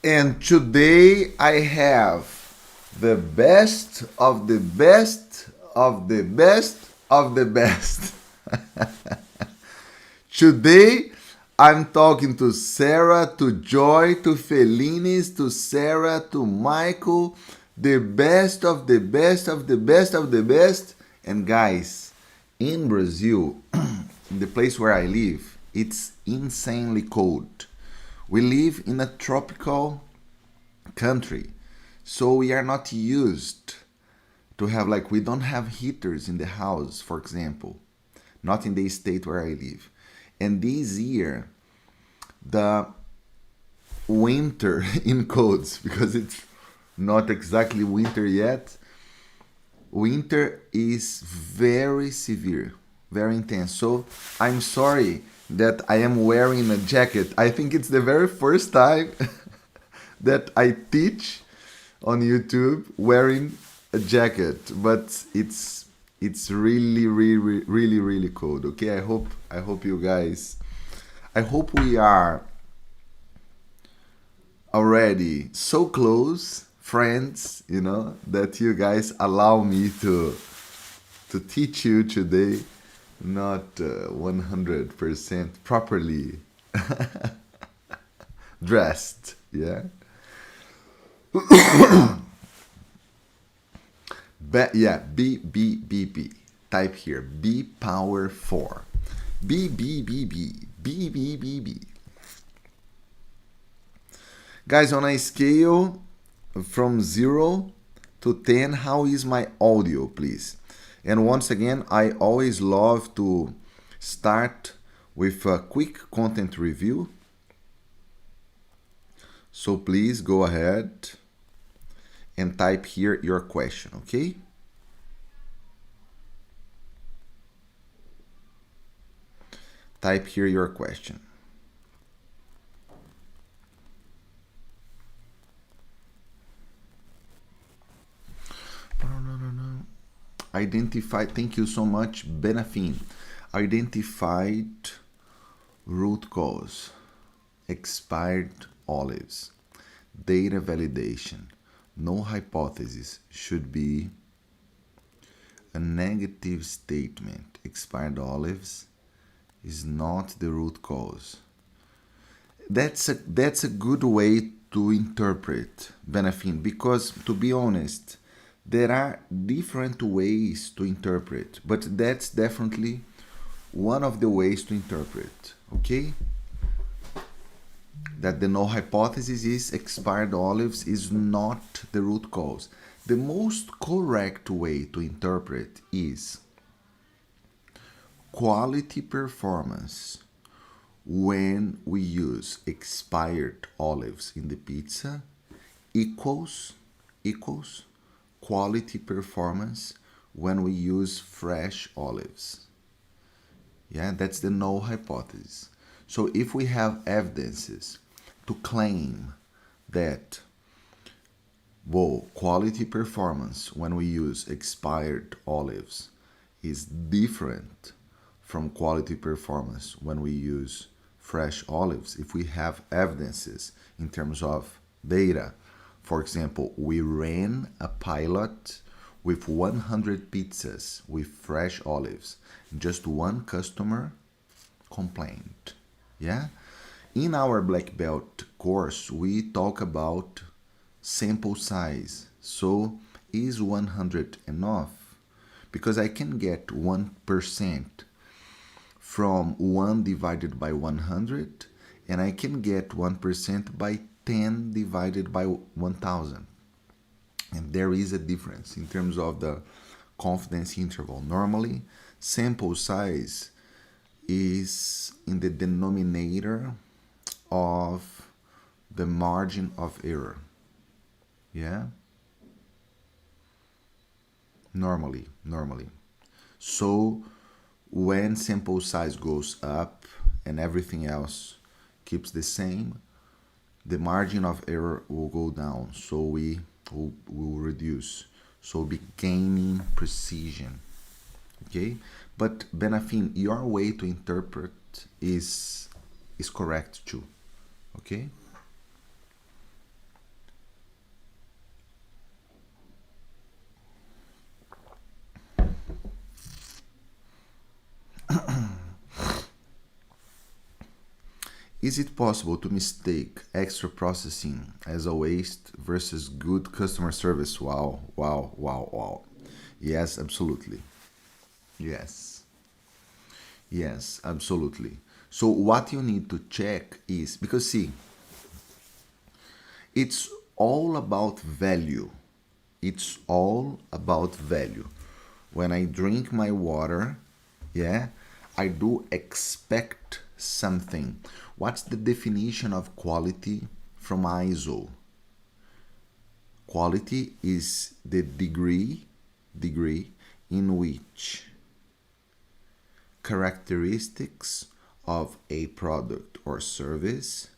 And today I have the best of the best of the best of the best. Today I'm talking to Sarah, to Joy, to Felinis, to Sarah, to Michael, the best of the best of the best of the best. And guys, in Brazil, in the place where I live, it's insanely cold. We live in a tropical country, so we are not used to have, like, we don't have heaters in the house, for example, not in the state where I live. And this year, the winter in codes, because it's not exactly winter yet, winter is very severe, very intense. So I'm sorry that I am wearing a jacket. I think it's the very first time that I teach on YouTube wearing a jacket, but it's really really cold. Okay, I hope you guys, I hope we are already so close friends, that you guys allow me to teach you today, not 100% properly dressed. Yeah. Yeah, B. Type here B power 4. B. Guys, on a scale from 0 to 10, how is my audio, please? And once again, I always love to start with a quick content review. So please go ahead and type here your question, okay? Type here your question. Identified, thank you so much, Benafin. Identified root cause, expired olives, data validation, no hypothesis should be a negative statement. Expired olives is not the root cause. That's a good way to interpret, Benafin, because, to be honest, there are different ways to interpret, but that's definitely one of the ways to interpret, okay? That the null hypothesis is expired olives is not the root cause. The most correct way to interpret is quality performance when we use expired olives in the pizza equals quality performance when we use fresh olives. Yeah, that's the null hypothesis. So if we have evidences to claim that, well, quality performance when we use expired olives is different from quality performance when we use fresh olives, if we have evidences in terms of data. For example, we ran a pilot with 100 pizzas with fresh olives. Just one customer complained. Yeah? In our black belt course, we talk about sample size. So, is 100 enough? Because I can get 1% from 1 divided by 100, and I can get 1% by 10 divided by 1000. And there is a difference in terms of the confidence interval. Normally, sample size is in the denominator of the margin of error. Yeah? Normally. So when sample size goes up and everything else keeps the same, the margin of error will go down. So we will reduce. So we'll be gaining precision. Okay? But Benafin, your way to interpret is correct too. Okay? Is it possible to mistake extra processing as a waste versus good customer service? Wow, wow, wow, wow. Yes, absolutely. Yes. Yes, absolutely. So what you need to check is because see, it's all about value. It's all about value. When I drink my water, yeah, I do expect something. What's the definition of quality from ISO? Quality is the degree in which characteristics of a product or service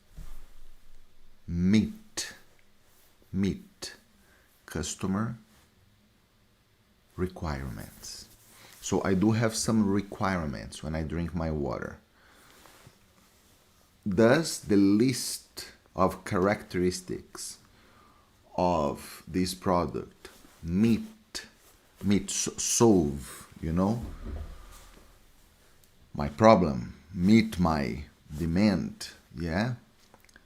meet customer requirements. So I do have some requirements when I drink my water. Does the list of characteristics of this product solve, my problem, meet my demand? Yeah.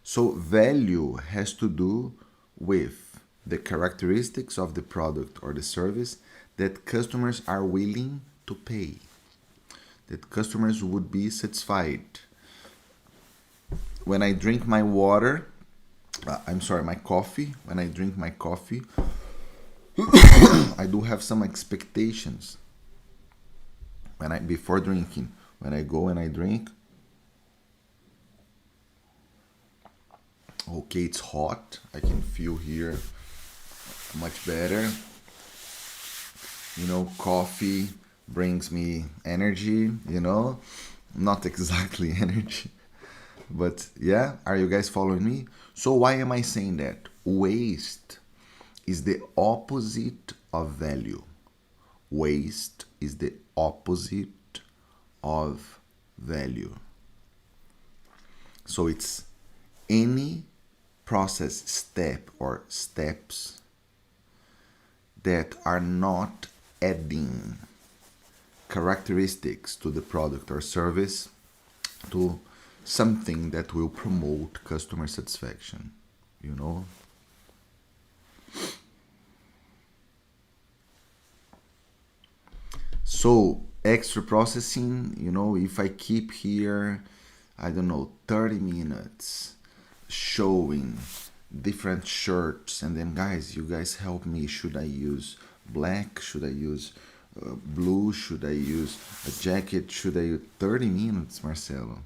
So value has to do with the characteristics of the product or the service that customers are willing to pay, that customers would be satisfied. When I drink my water, my coffee, when I drink my coffee, I do have some expectations before drinking. When I go and I drink, okay, it's hot. I can feel here much better. Coffee brings me energy, not exactly energy, but yeah, are you guys following me? So why am I saying that? Waste is the opposite of value. Waste is the opposite of value. So it's any process step or steps that are not adding characteristics to the product or service, to something that will promote customer satisfaction, So extra processing, if I keep here, I don't know, 30 minutes showing different shirts, and then guys, you guys help me. Should I use black? Should I use blue? Should I use a jacket? Should I use 30 minutes, Marcelo?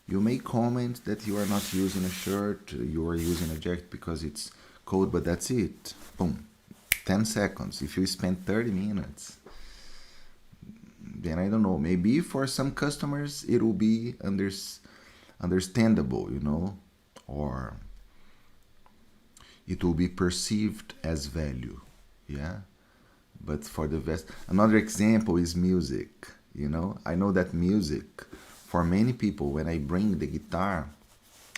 You may comment that you are not using a shirt, you are using a jacket because it's cold, but that's it. Boom. 10 seconds. If you spend 30 minutes, then I don't know. Maybe for some customers it will be understandable, or it will be perceived as value. Yeah. But for the vast, another example is music. I know that music, for many people, when I bring the guitar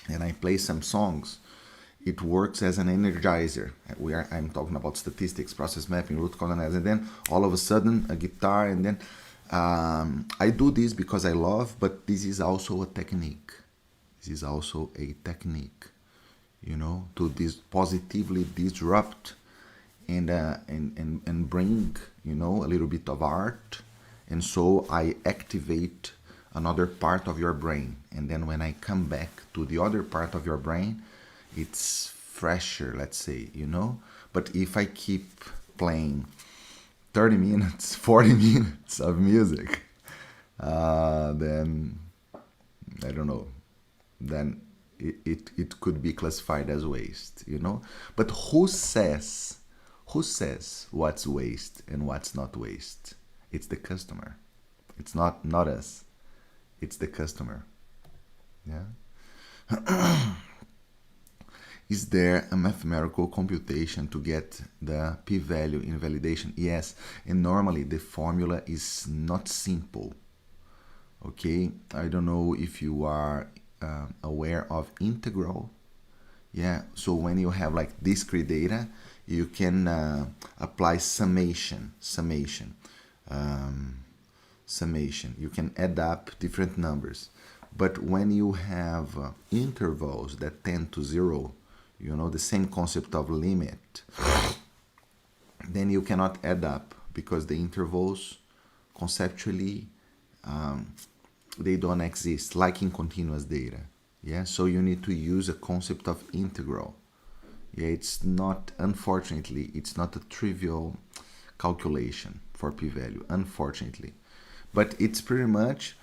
and I play some songs, it works as an energizer. I'm talking about statistics, process mapping, root cause analysis, and then all of a sudden a guitar, and then I do this because I love, but this is also a technique. This is also a technique, to positively disrupt and bring, a little bit of art. And so I activate another part of your brain. And then when I come back to the other part of your brain, it's fresher, let's say, But if I keep playing 30 minutes, 40 minutes of music, then I don't know, then it could be classified as waste, But who says what's waste and what's not waste? It's the customer. It's not us. It's the customer. Yeah. Is there a mathematical computation to get the p-value in validation? Yes, and normally the formula is not simple. Okay, I don't know if you are aware of integral. Yeah, so when you have like discrete data, you can apply summation. You can add up different numbers. But when you have intervals that tend to zero, the same concept of limit, then you cannot add up because the intervals conceptually they don't exist like in continuous data. Yeah, so you need to use a concept of integral. Yeah, unfortunately, it's not a trivial calculation for p-value, unfortunately. But it's pretty much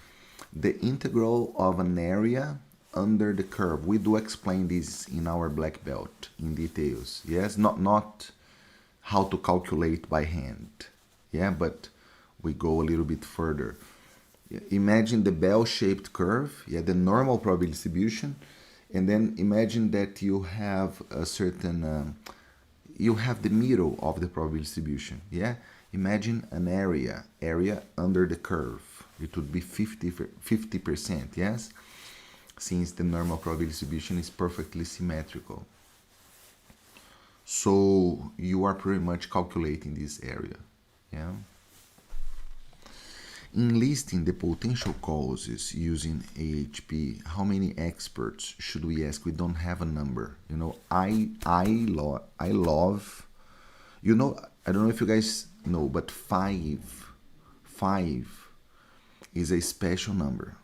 the integral of an area under the curve. We do explain this in our black belt in details. Yes, not how to calculate by hand. Yeah, but we go a little bit further. Imagine the bell-shaped curve, yeah, the normal probability distribution, and then imagine that you have a certain, you have the middle of the probability distribution, yeah. Imagine an area under the curve. It would be 50%, yes, since the normal probability distribution is perfectly symmetrical. So you are pretty much calculating this area, yeah. In listing the potential causes using AHP, how many experts should we ask? We don't have a number. I love, I don't know if you guys know, but five is a special number.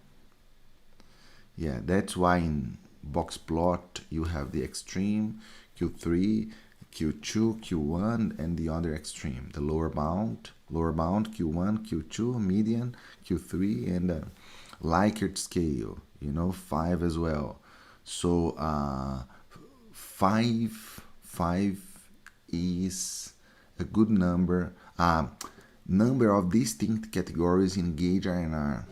Yeah, that's why in box plot you have the extreme, Q3, Q2, Q1, and the other extreme, the lower bound, Q1, Q2, median, Q3, and Likert scale, 5 as well. So 5 is a good number. Number of distinct categories in gauge INR.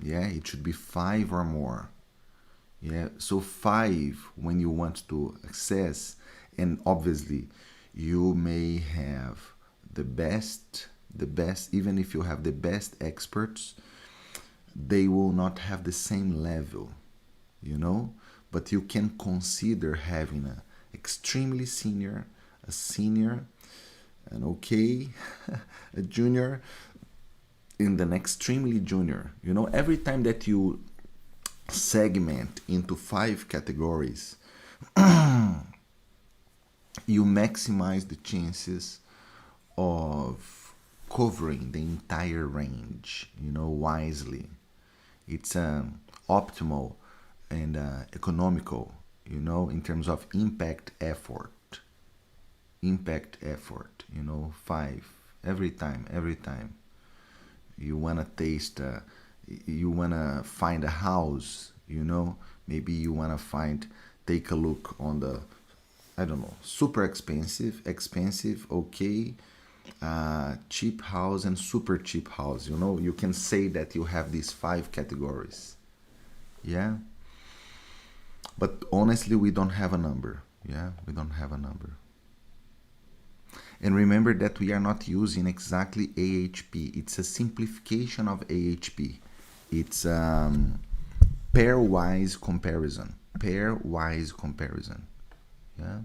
Yeah, it should be 5 or more. Yeah, so 5 when you want to access, and obviously you may have the best, even if you have the best experts, they will not have the same level, but you can consider having a extremely senior, a senior, an okay, a junior, and an extremely junior. Every time that you segment into 5 categories, you maximize the chances of covering the entire range, wisely. It's optimal and economical, in terms of impact effort. 5 every time. You wanna taste, you wanna find a house, maybe you wanna take a look on the, I don't know, super expensive, okay, cheap house and super cheap house. You can say that you have these 5 categories. Yeah. But honestly, we don't have a number. Yeah, we don't have a number. And remember that we are not using exactly AHP. It's a simplification of AHP. It's pairwise comparison. Yeah.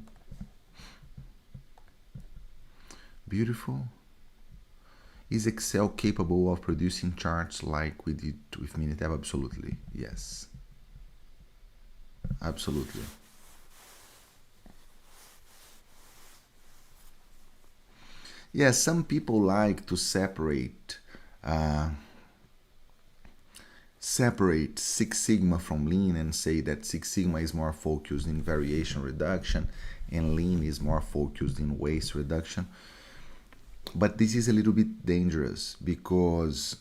Beautiful. Is Excel capable of producing charts like we did with Minitab? Absolutely. Yes. Absolutely. Yeah, some people like to separate Six Sigma from Lean and say that Six Sigma is more focused in variation reduction and Lean is more focused in waste reduction. But this is a little bit dangerous because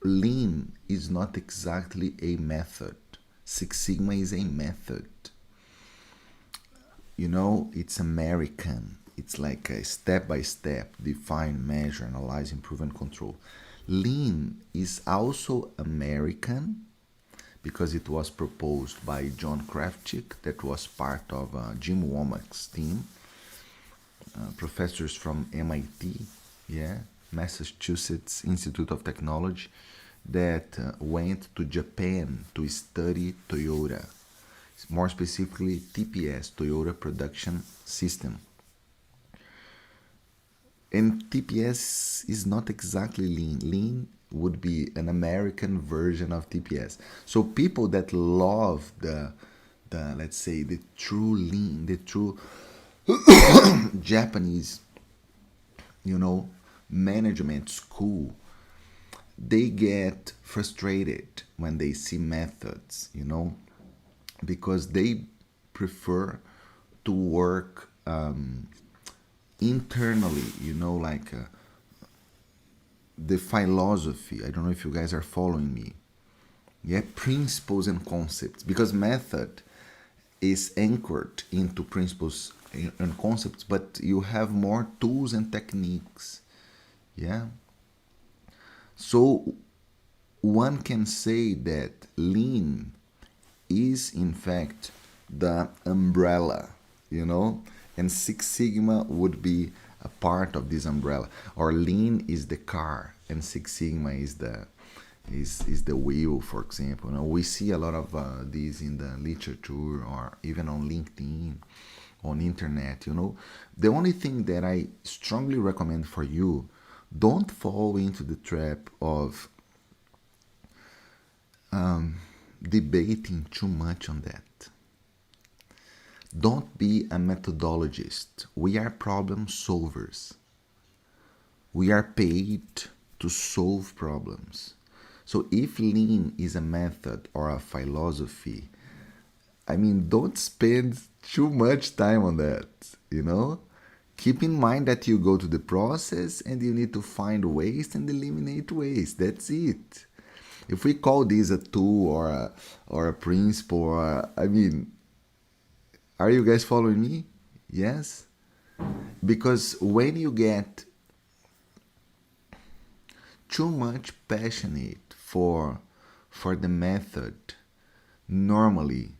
Lean is not exactly a method. Six Sigma is a method. It's American. It's like a step-by-step, define, measure, analyze, improve, and control. Lean is also American because it was proposed by John Krafcik, that was part of Jim Womack's team, professors from MIT, yeah, Massachusetts Institute of Technology, that went to Japan to study Toyota, more specifically TPS, Toyota Production System. And TPS is not exactly Lean. Lean would be an American version of TPS. So people that love the let's say the true lean, the true Japanese, management school, they get frustrated when they see methods, because they prefer to work internally, like the philosophy. I don't know if you guys are following me. Yeah, principles and concepts, because method is anchored into principles and concepts, but you have more tools and techniques. Yeah. So one can say that lean is in fact the umbrella, and Six Sigma would be a part of this umbrella. Or lean is the car and Six Sigma is the wheel, for example. We see a lot of these in the literature or even on LinkedIn, on internet. The only thing that I strongly recommend for you, don't fall into the trap of debating too much on that. Don't be a methodologist. We are problem solvers. We are paid to solve problems. So if lean is a method or a philosophy, don't spend too much time on that. Keep in mind that you go to the process and you need to find waste and eliminate waste. That's it. If we call this a tool or a principle, are you guys following me? Yes? Because when you get too much passionate for the method, normally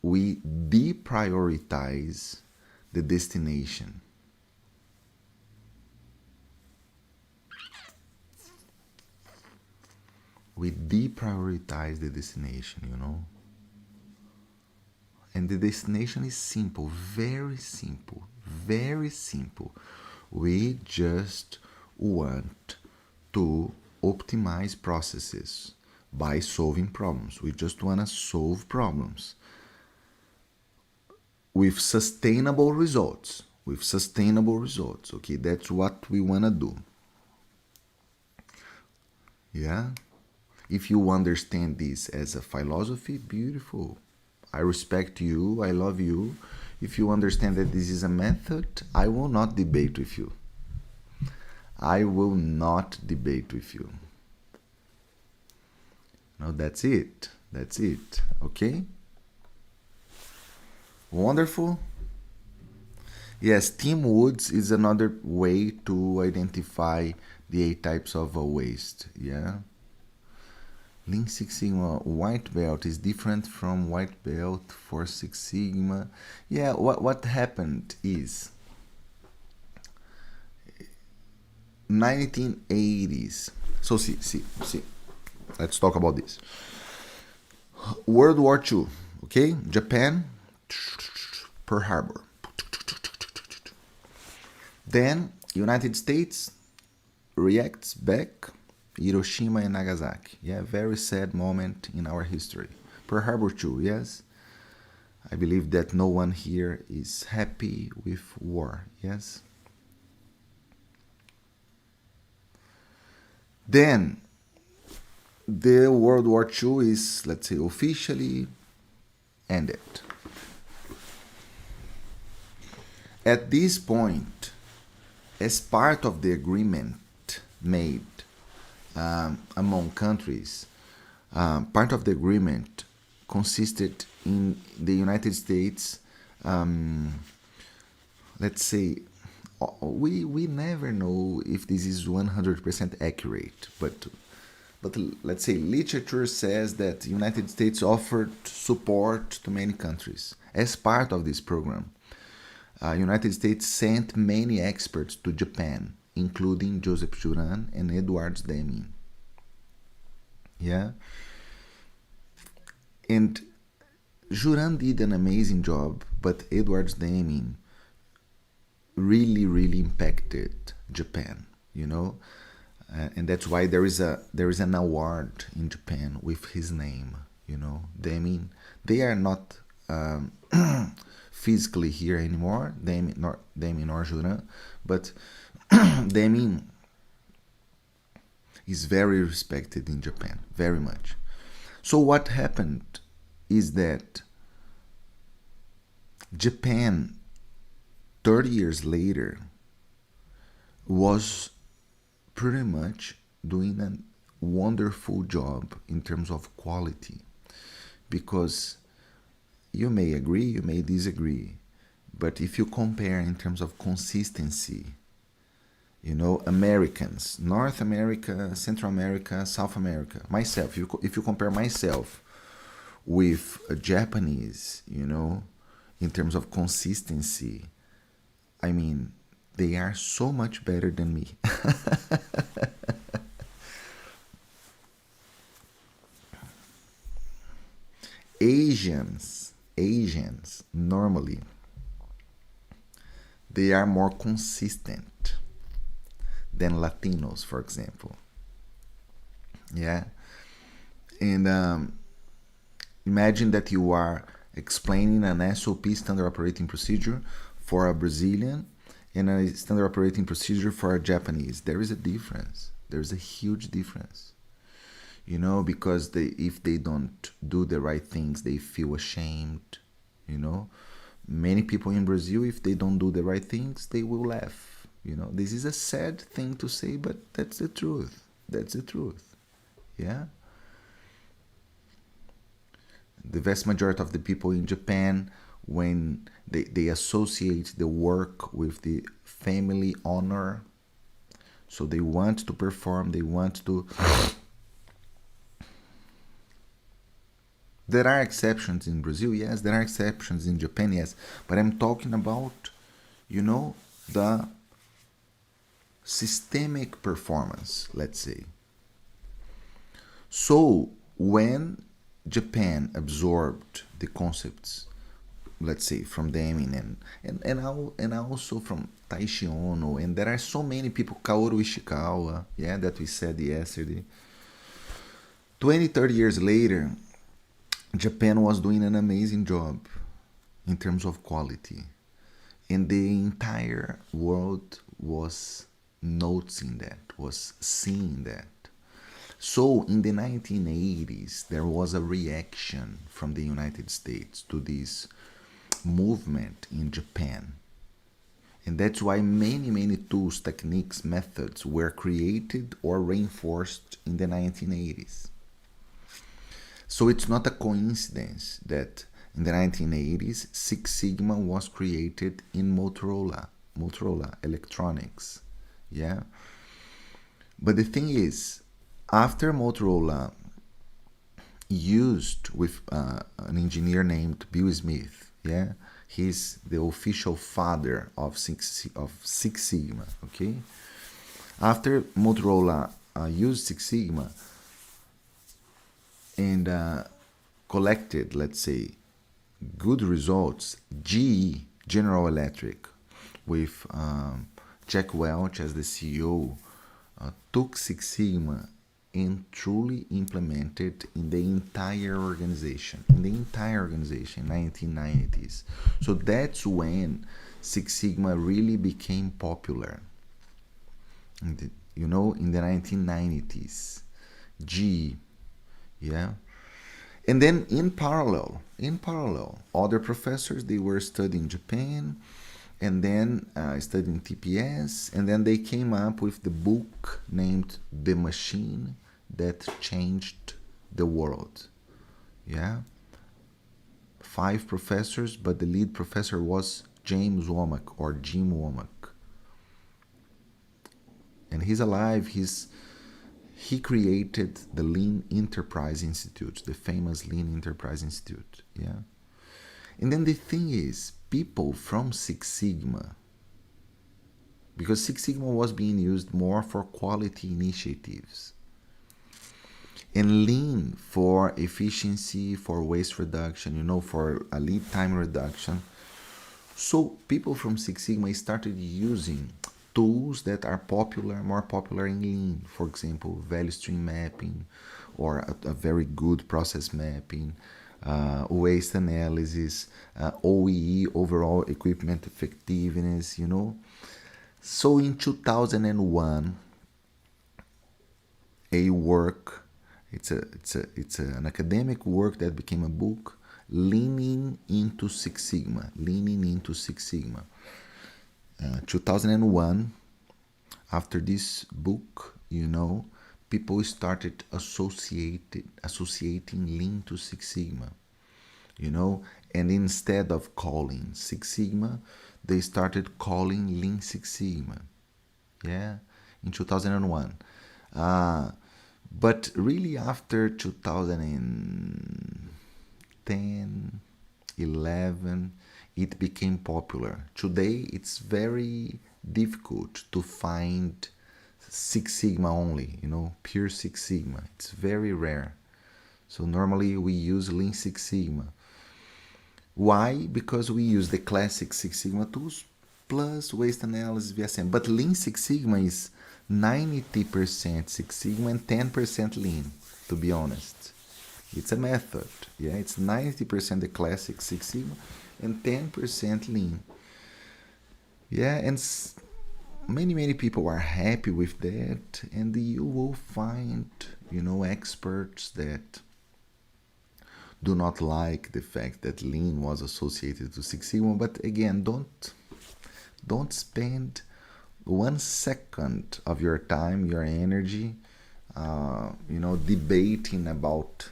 we deprioritize the destination. We deprioritize the destination. And the destination is simple, very simple, very simple. We just want to optimize processes by solving problems. We just want to solve problems with sustainable results. Okay, that's what we want to do. Yeah. If you understand this as a philosophy, beautiful. I respect you, I love you. If you understand that this is a method, I will not debate with you. I will not debate with you. No, that's it. That's it. Okay? Wonderful. Yes, Tim Woods is another way to identify the 8 types of waste. Yeah. Lean Six Sigma white belt is different from white belt for Six Sigma. Yeah, what happened is 1980s. So see. Let's talk about this. World War II, okay? Japan, Pearl Harbor. Then United States reacts back, Hiroshima and Nagasaki. Yeah, very sad moment in our history. Pearl Harbor too, yes? I believe that no one here is happy with war, yes? Then, the World War II is, let's say, officially ended. At this point, as part of the agreement made among countries, part of the agreement consisted in the United States, let's say, we never know if this is 100% accurate, but let's say literature says that the United States offered support to many countries. As part of this program, United States sent many experts to Japan, including Joseph Juran and Edwards Deming. Yeah? And Juran did an amazing job, but Edwards Deming really impacted Japan, And that's why there is an award in Japan with his name. You know, they are not physically here anymore. Damien or Juran, but Damien is very respected in Japan, very much. So what happened is that Japan, 30 years later, was pretty much doing a wonderful job in terms of quality, because you may agree, you may disagree, but if you compare in terms of consistency, you know, Americans, North America, Central America, South America, myself, if you compare myself with a Japanese, you know, in terms of consistency, I mean, they are so much better than me. Asians normally they are more consistent than Latinos, for example. Yeah, and imagine that you are explaining an SOP, standard operating procedure, for a Brazilian and a standard operating procedure for a Japanese. There is a difference. There's a huge difference. You know, because if they don't do the right things, they feel ashamed. You know, many people in Brazil, if they don't do the right things, they will laugh. You know, this is a sad thing to say, but that's the truth. That's the truth. Yeah. The vast majority of the people in Japan, when they associate the work with the family honor, so they want to perform, they want to. There are exceptions in Brazil, yes. There are exceptions in Japan, yes. But I'm talking about, you know, the systemic performance, let's say. So when Japan absorbed the concepts, let's say, from Damien and also from Taishi Ono, and there are so many people, Kaoru Ishikawa, yeah, that we said yesterday. 20, 30 years later, Japan was doing an amazing job in terms of quality, and the entire world was noticing that, was seeing that. So in the 1980s, there was a reaction from the United States to this movement in Japan. And that's why many tools, techniques, methods were created or reinforced in the 1980s. So it's not a coincidence that in the 1980s, Six Sigma was created in Motorola Electronics. Yeah. But the thing is, after Motorola used with an engineer named Bill Smith, yeah, he's the official father of Six Sigma, okay? After Motorola used Six Sigma and collected, let's say, good results, GE, General Electric, with Jack Welch as the CEO, took Six Sigma and truly implemented in the entire organization, in 1990s. So that's when Six Sigma really became popular. You know, in the 1990s, GE, yeah. And then in parallel, other professors, they were studying Japan, and then studying TPS, and then they came up with the book named The Machine That Changed the World. Yeah. 5 professors, but the lead professor was James Womack, or Jim Womack. And he's alive. He created the Lean Enterprise Institute, the famous Lean Enterprise Institute. Yeah. And then the thing is, people from Six Sigma, because Six Sigma was being used more for quality initiatives, and Lean for efficiency, for waste reduction, you know, for a lead time reduction. So people from Six Sigma started using tools that are popular, more popular in Lean. For example, value stream mapping, or a very good process mapping, waste analysis, OEE, overall equipment effectiveness. So in 2001, a work, it's an academic work that became a book, leaning into Six Sigma, 2001. After this book, people started associating Lean to Six Sigma, and instead of calling Six Sigma, they started calling Lean Six Sigma. Yeah, in 2001. But really, after 2010, 11, it became popular. Today, it's very difficult to find Six Sigma only, pure Six Sigma. It's very rare. So normally we use Lean Six Sigma. Why? Because we use the classic Six Sigma tools plus waste analysis VSM. But Lean Six Sigma is 90% Six Sigma and 10% Lean, to be honest. It's a method. Yeah, it's 90% the classic Six Sigma and 10% Lean. Yeah, and many people are happy with that, and you will find, experts that do not like the fact that Lean was associated to Six Sigma. But again, don't spend 1 second of your time, your energy, debating about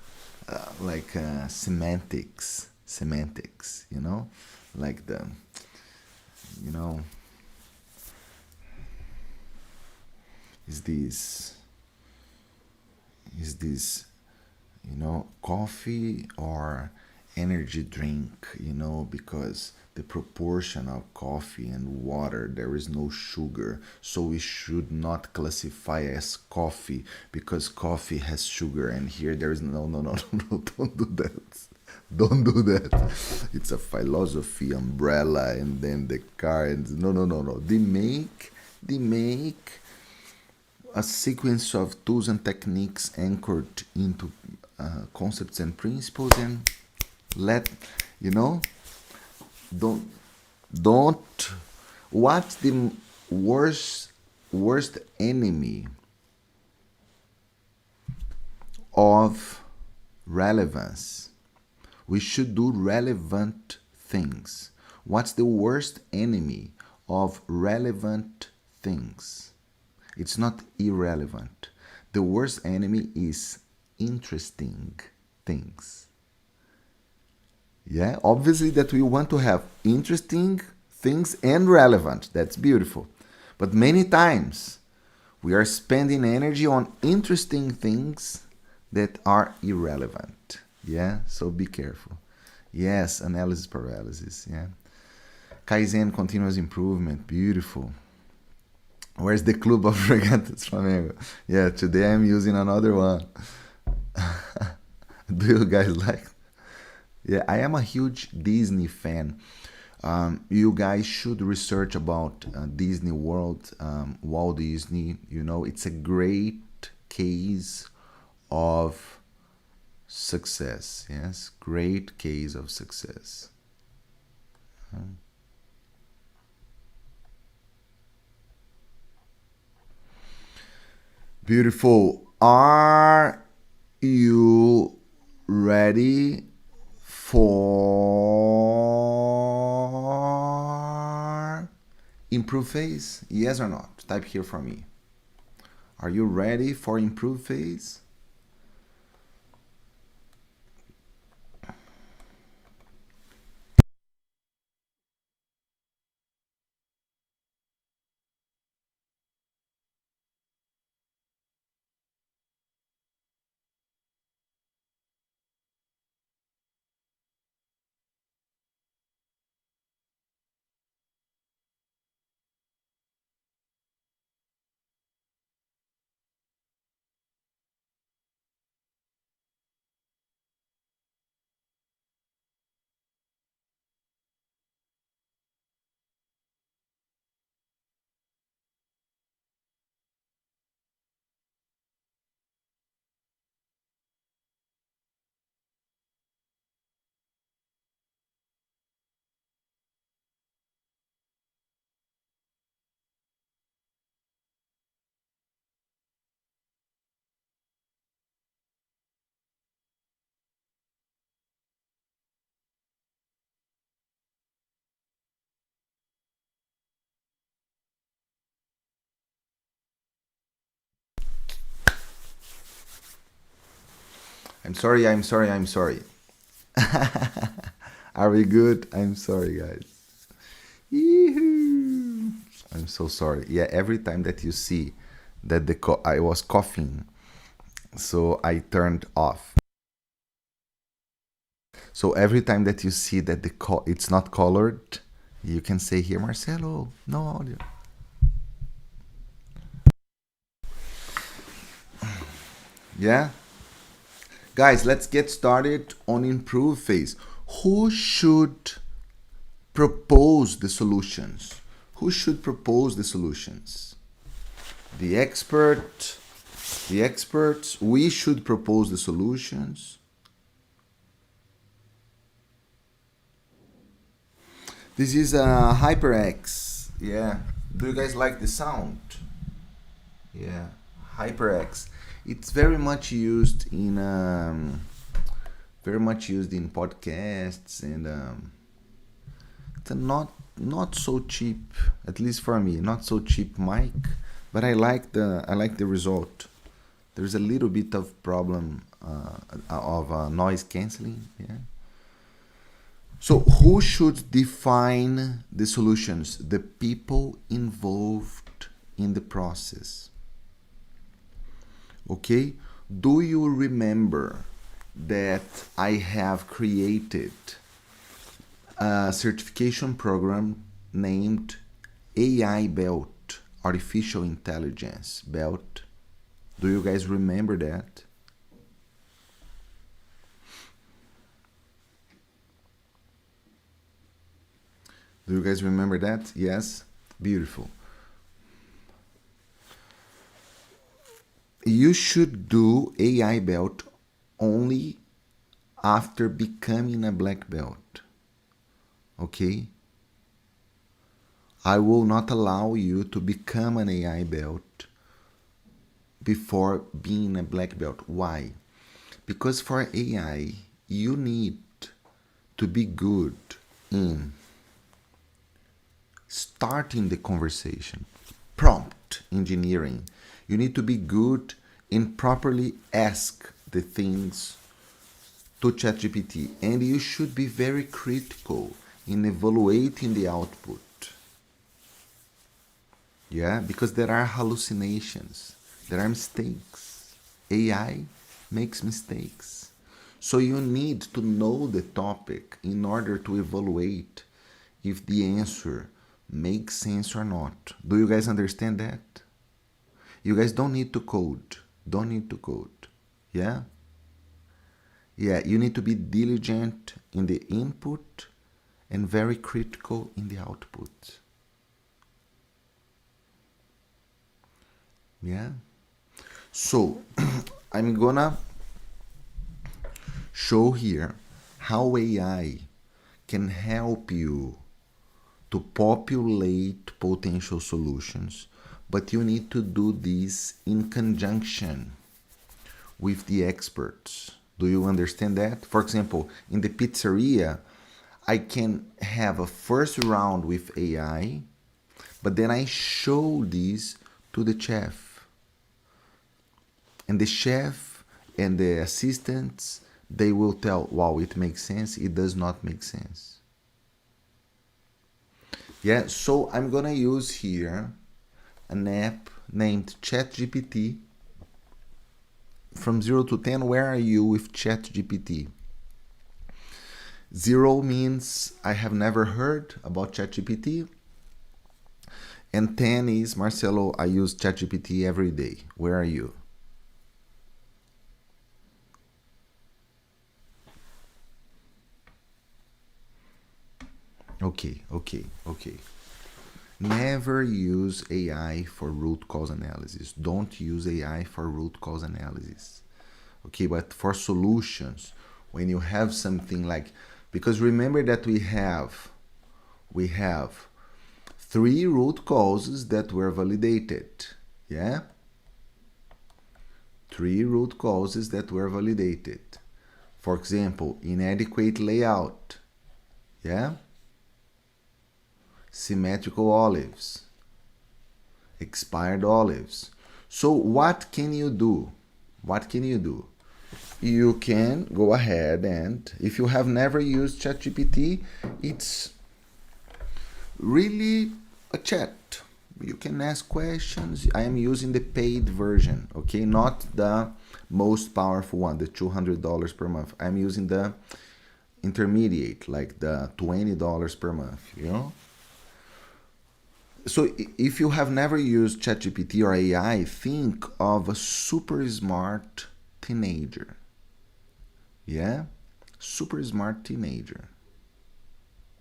semantics, like you know, is this is this coffee or energy drink, because the proportion of coffee and water, there is no sugar, so we should not classify as coffee because coffee has sugar, and here there is no, no, don't do that. Don't do that. It's a philosophy umbrella, and then the car, and no. They make a sequence of tools and techniques anchored into concepts and principles, and let you know don't don't what's the worst enemy of relevance? We should do relevant things. What's the worst enemy of relevant things? It's not irrelevant. The worst enemy is interesting things. Yeah, obviously that we want to have interesting things and relevant. That's beautiful. But many times we are spending energy on interesting things that are irrelevant. Yeah, so be careful. Yes, analysis paralysis. Yeah. Kaizen, continuous improvement. Beautiful. Where's the Club of Regatas Flamengo? Yeah, today I'm using another one. Do you guys like? Yeah, I am a huge Disney fan. You guys should research about Disney World, Walt Disney. It's a great case of success. Yes, great case of success. Beautiful. Are you ready for improve phase? Yes or not? Type here for me. Are you ready for improve phase? I'm sorry, I'm sorry, I'm sorry. Are we good? I'm sorry, guys. Yee-hoo. I'm so sorry. Yeah, every time that you see that I was coughing, so I turned off. So every time that you see that it's not colored, you can say here, Marcelo, no audio. Yeah? Guys, let's get started on improve phase. Who should propose the solutions? Who should propose the solutions? The experts, we should propose the solutions. This is a HyperX. Yeah. Do you guys like the sound? Yeah. HyperX. It's very much used in podcasts, and it's a not so cheap, at least for me, not so cheap mic, but I like the result. There's a little bit of problem of noise canceling. Yeah. So who should define the solutions? The people involved in the process. Okay? Do you remember that I have created a certification program named AI Belt, Artificial Intelligence Belt? Do you guys remember that? Do you guys remember that? Yes? Beautiful. You should do AI Belt only after becoming a black belt. Okay? I will not allow you to become an AI belt before being a black belt. Why? Because for AI, you need to be good in starting the conversation, prompt engineering. You need to be good in properly ask the things to ChatGPT, and you should be very critical in evaluating the output. Yeah, because there are hallucinations, there are mistakes. AI makes mistakes. So you need to know the topic in order to evaluate if the answer makes sense or not. Do you guys understand that? You guys don't need to code. Don't need to code. Yeah? Yeah, you need to be diligent in the input and very critical in the output. Yeah? So, I'm gonna show here how AI can help you to populate potential solutions, but you need to do this in conjunction with the experts. Do you understand that? For example, in the pizzeria, I can have a first round with AI, but then I show this to the chef. And the chef and the assistants, they will tell, wow, it makes sense, it does not make sense. Yeah, so I'm gonna use here an app named ChatGPT. From 0 to 10, where are you with ChatGPT? 0 means I have never heard about ChatGPT. And 10 is, Marcelo, I use ChatGPT every day. Where are you? Okay. Never use AI for root cause analysis. Don't use AI for root cause analysis. Okay, but for solutions, when you have something like, because remember that we have 3 root causes that were validated. Yeah? 3 root causes that were validated. For example, inadequate layout. Yeah? Symmetrical olives. Expired olives. So what can you do? What can you do? you can go ahead, and if you have never used ChatGPT, it's really a chat. You can ask questions. I am using the paid version, okay, not the most powerful one, the $200 per month. I'm using the intermediate, like the $20 per month, you know. So if you have never used ChatGPT or AI, think of a super smart teenager. Yeah? Super smart teenager.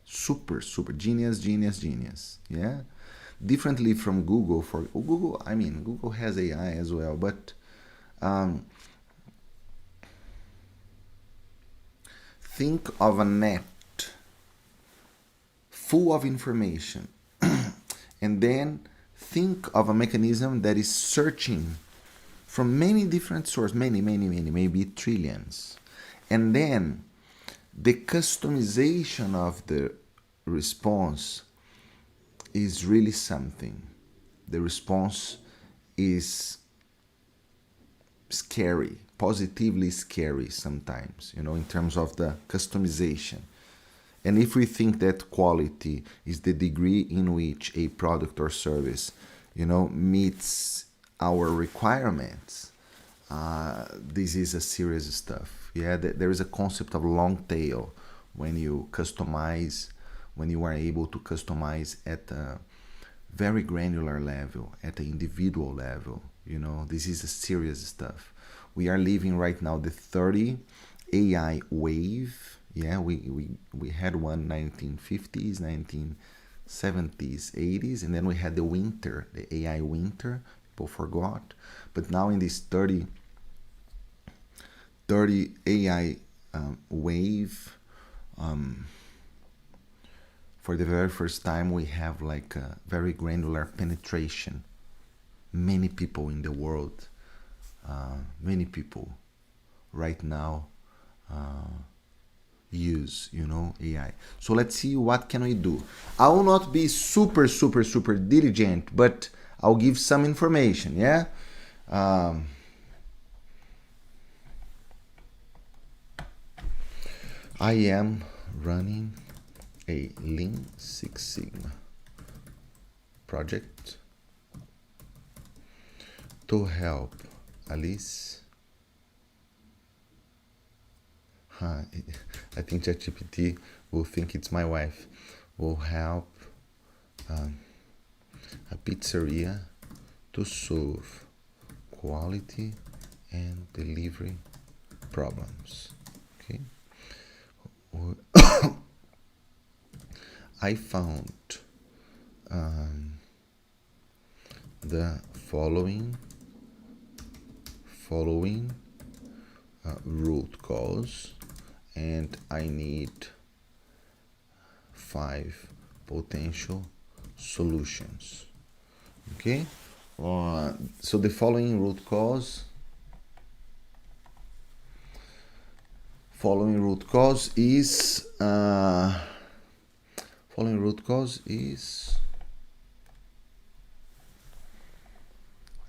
Super genius. Yeah? Differently from Google. For Google, I mean, Google has AI as well, but um, think of a net full of information, and then think of a mechanism that is searching from many different sources, many, maybe trillions. And then the customization of the response is really something. The response is scary, positively scary sometimes, you know, in terms of the customization. And if we think that quality is the degree in which a product or service, you know, meets our requirements, this is a serious stuff. Yeah, there is a concept of long tail when you customize, when you are able to customize at a very granular level, at the individual level. You know, this is a serious stuff. We are living right now the 30 AI wave. Yeah, we had one 1950s, 1970s, 80s, and then we had the winter, the AI winter. People forgot. But now in this 30 AI wave, for the very first time, we have like a very granular penetration. Many people in the world, many people right now use, you know, AI. So let's see what can we do. I will not be super diligent, but I'll give some information. Yeah. I am running a Lean Six Sigma project to help Alice. I think ChatGPT will think it's my wife. Will help a pizzeria to solve quality and delivery problems. Okay. I found the following root cause, and I need 5 potential solutions. Okay. So the following root cause is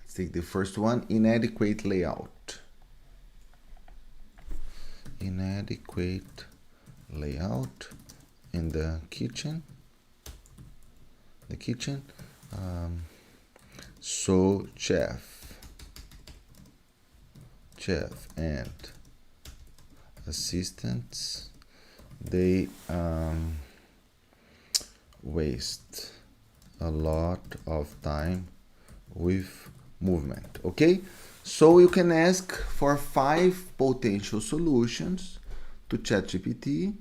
let's take the first one: inadequate layout. Inadequate layout in the kitchen. So chef and assistants, they waste a lot of time with movement. Okay, so you can ask for 5 potential solutions to ChatGPT.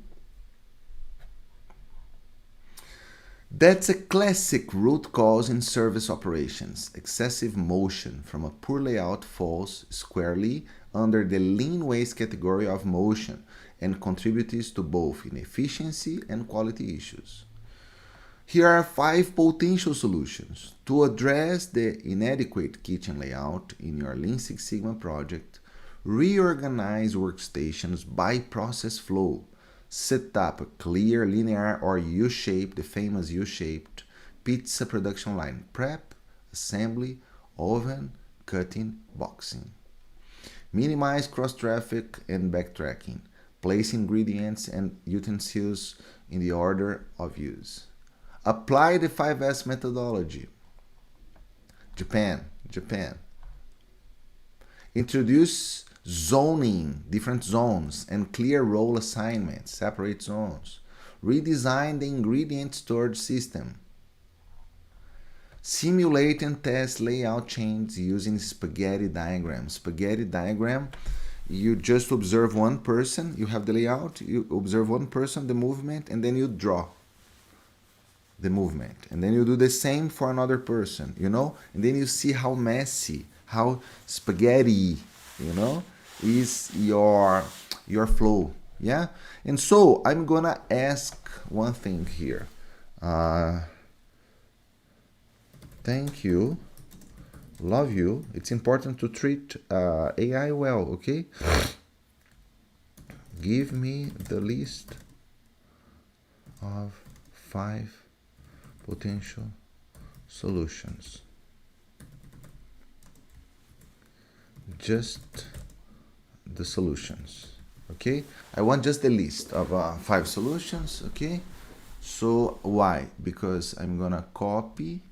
That's a classic root cause in service operations. Excessive motion from a poor layout falls squarely under the lean waste category of motion and contributes to both inefficiency and quality issues. Here are 5 potential solutions to address the inadequate kitchen layout in your Lean Six Sigma project. Reorganize workstations by process flow. Set up a clear, linear, or U-shaped, the famous U-shaped pizza production line. Prep, assembly, oven, cutting, boxing. Minimize cross traffic and backtracking. Place ingredients and utensils in the order of use. Apply the 5S methodology. Japan. Introduce zoning, different zones, and clear role assignments, separate zones. Redesign the ingredient storage system. Simulate and test layout changes using spaghetti diagram. Spaghetti diagram, you just observe one person, you have the layout, you observe one person, the movement, and then you draw the movement. And then you do the same for another person, you know? And then you see how messy, how spaghetti, you know, is your flow. Yeah? And so I'm gonna ask one thing here. Thank you. Love you. It's important to treat AI well, okay? Give me the list of 5 potential solutions. Just the solutions, okay? I want just the list of 5 solutions, okay? So why? Because I'm gonna copy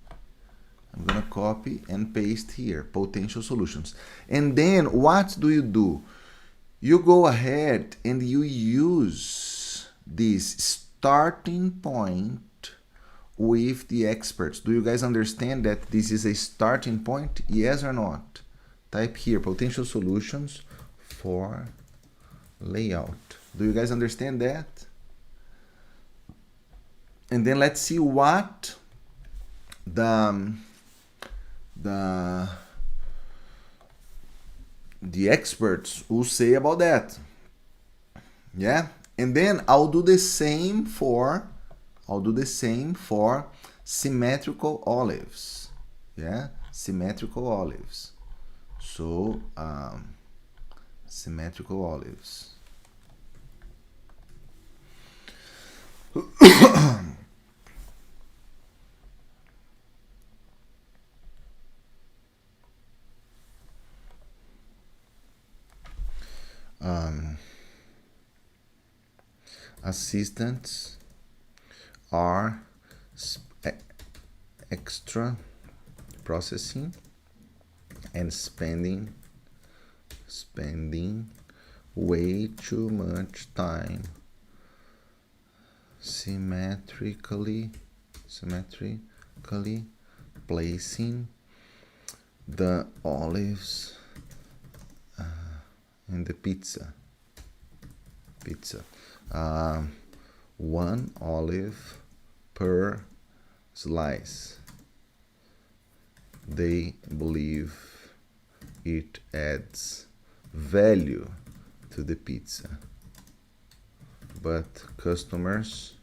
and paste here, potential solutions. And then what do? You go ahead and you use this starting point with the experts. Do you guys understand that this is a starting point? Yes or not? Type here, potential solutions for layout. Do you guys understand that? And then let's see what the experts will say about that. Yeah, and then I'll do the same for symmetrical olives. Yeah, symmetrical olives. So symmetrical olives. Assistants are extra processing and spending way too much time symmetrically placing the olives in the pizza. 1 olive per slice. They believe it adds value to the pizza, but customers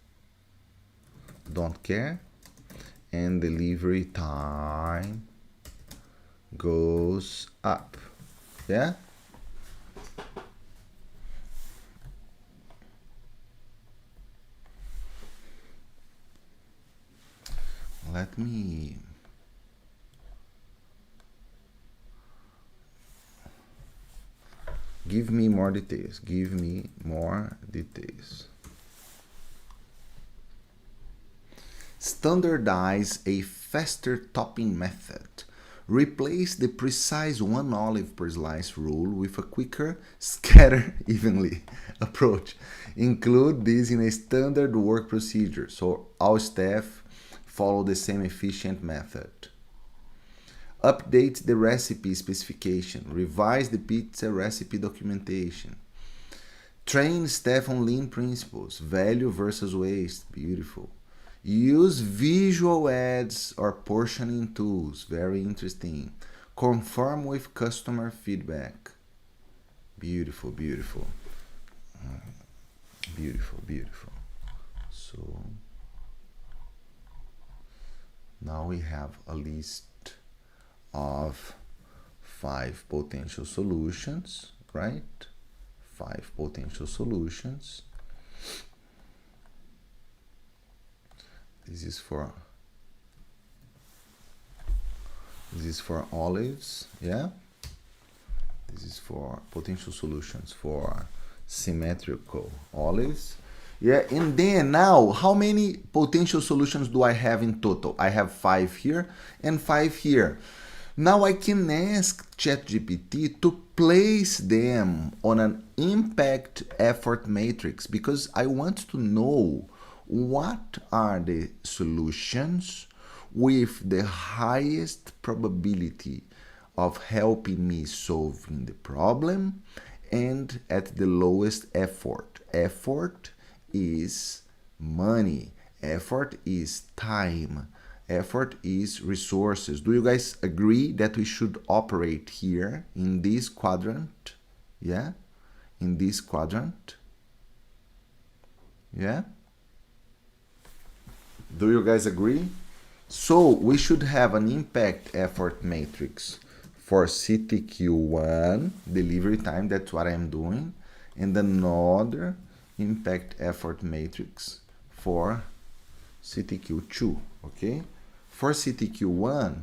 don't care, and delivery time goes up. Yeah? Let me give me more details. Standardize a faster topping method. Replace the precise 1 olive per slice rule with a quicker scatter evenly approach. Include this in a standard work procedure so all staff follow the same efficient method. Update the recipe specification. Revise the pizza recipe documentation. Train staff on lean principles. Value versus waste. Beautiful. Use visual aids or portioning tools. Very interesting. Conform with customer feedback. Beautiful. So now we have a list of 5 potential solutions, right? 5 potential solutions. This is for olives, yeah? This is for potential solutions for symmetrical olives. Yeah, and then now, how many potential solutions do I have in total? I have 5 here and 5 here. Now I can ask ChatGPT to place them on an impact effort matrix because I want to know what are the solutions with the highest probability of helping me solving the problem and at the lowest effort. Effort is money. Effort is time. Effort is resources. Do you guys agree that we should operate here in this quadrant? Yeah? In this quadrant? Yeah? Do you guys agree? So we should have an impact effort matrix for CTQ1, delivery time, that's what I'm doing, and another impact effort matrix for CTQ2, okay? For CTQ1,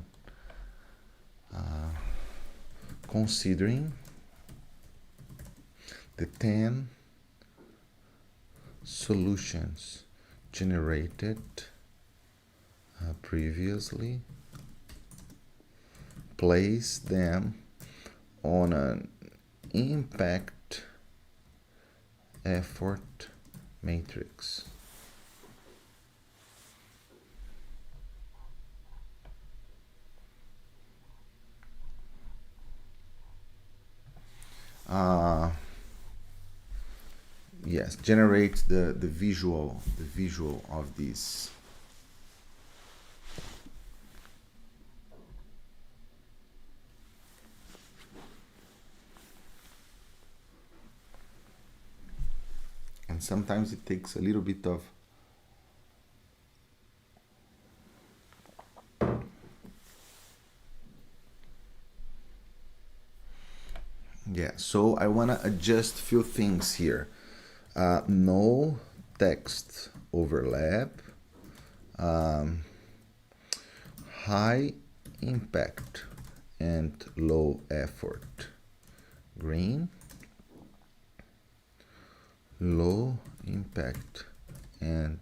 considering the 10 solutions generated previously, place them on an impact effort matrix. Yes, generate the visual of this. And sometimes it takes a little bit of so I want to adjust few things here. No text overlap, high impact and low effort, green, low impact and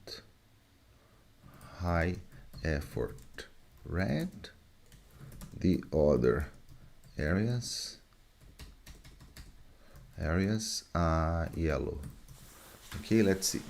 high effort, red, the other areas are yellow. Okay, let's see.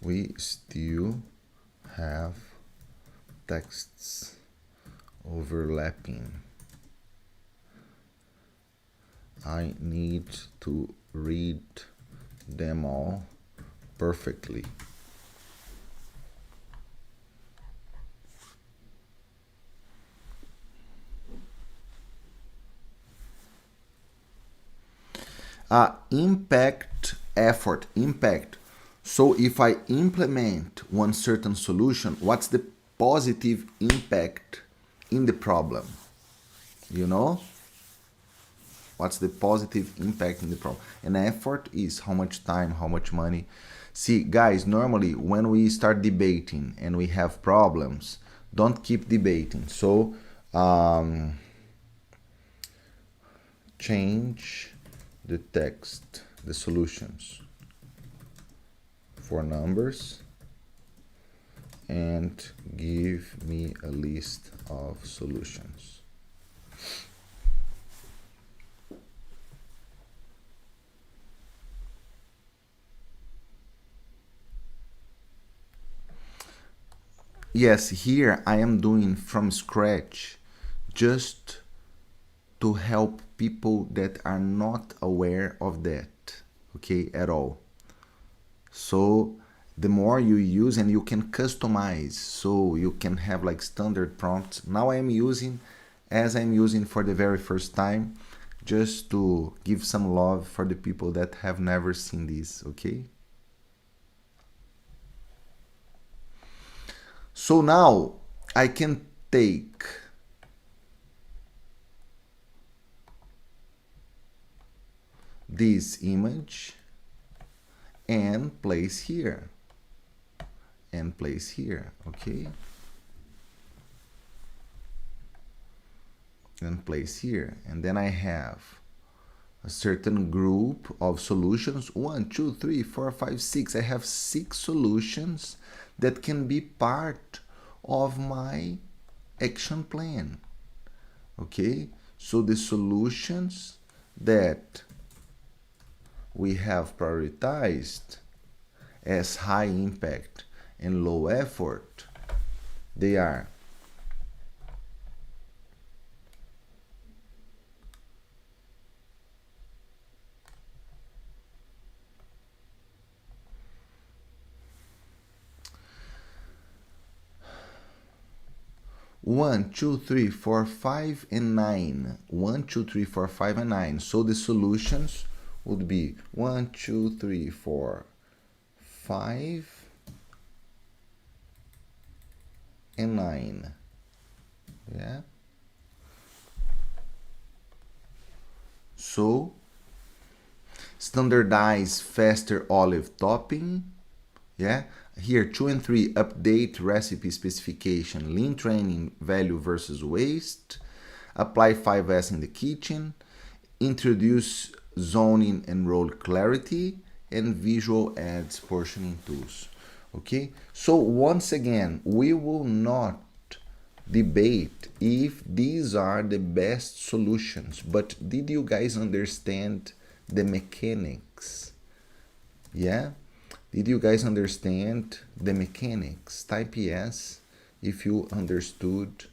We still have texts overlapping. I need to read them all perfectly. Impact, effort, impact. So if I implement one certain solution, what's the positive impact in the problem? You know? What's the positive impact in the problem? And effort is how much time, how much money. See, guys, normally when we start debating and we have problems, don't keep debating. So, change the text, the solutions for numbers, and give me a list of solutions. Yes, here I am doing from scratch just to help people that are not aware of that, okay, at all. So the more you use, and you can customize, so you can have like standard prompts. Now I'm using, as I'm using for the very first time, just to give some love for the people that have never seen this, okay? So now I can take this image and place here and place here, okay? And place here, and then I have a certain group of solutions. 1, 2, 3, 4, 5, 6. I have 6 solutions that can be part of my action plan, okay? So the solutions that we have prioritized as high impact and low effort, they are 1, 2, 3, 4, 5, and 9. 1, 2, 3, 4, 5, and 9. So the solutions would be 1, 2, 3, 4, 5, and 9. Yeah. So standardize faster olive topping. Yeah. Here 2 and 3, update recipe specification, lean training value versus waste, apply 5S in the kitchen, introduce zoning and role clarity, and visual ads portioning tools. Okay, so once again, we will not debate if these are the best solutions, but did you guys understand the mechanics? Yeah? Did you guys understand the mechanics? Type yes if you understood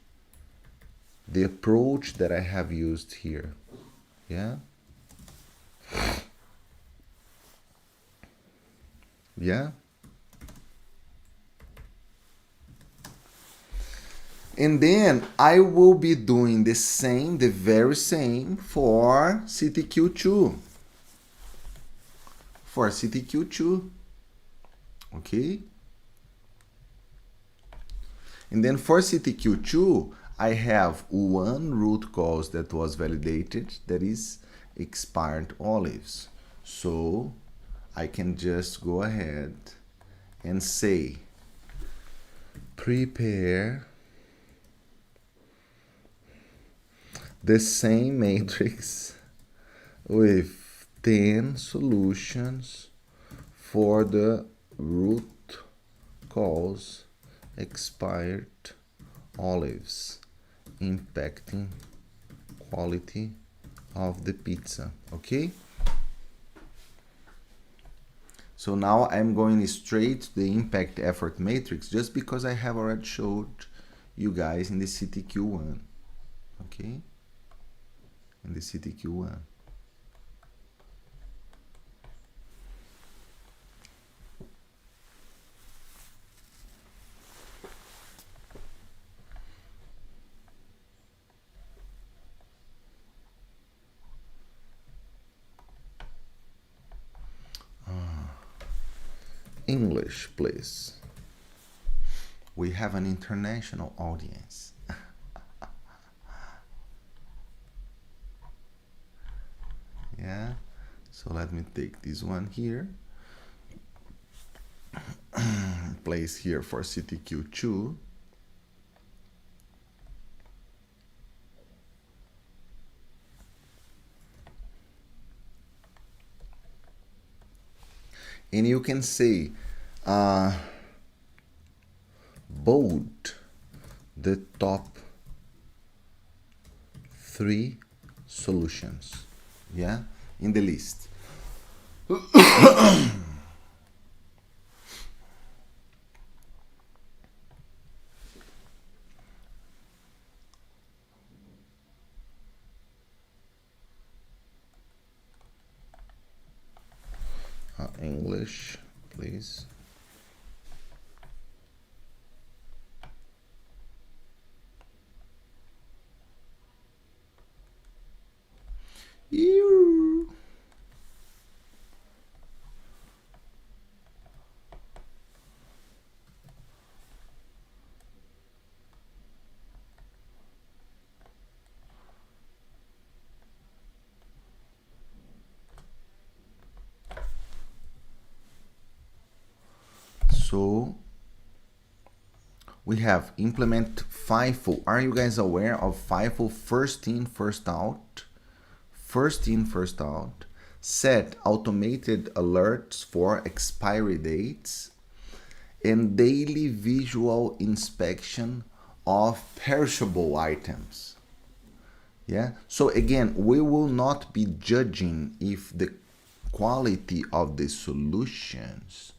the approach that I have used here. Yeah? Yeah? And then I will be doing the same, the very same for CTQ2. For CTQ2. Okay? And then for CTQ2, I have one root cause that was validated, that is expired olives. So I can just go ahead and say, prepare the same matrix with 10 solutions for the root cause expired olives impacting quality of the pizza. Okay, so now I'm going straight to the impact effort matrix, just because I have already showed you guys in the CTQ1. Okay, in the CTQ1. English, please. We have an international audience. Yeah, so let me take this one here, place here for CTQ2. And you can say bold the top 3 solutions, yeah, in the list. English, please. So we have implement FIFO. Are you guys aware of FIFO? First in, first out. First in, first out. Set automated alerts for expiry dates and daily visual inspection of perishable items. Yeah, so again, we will not be judging if the quality of the solutions,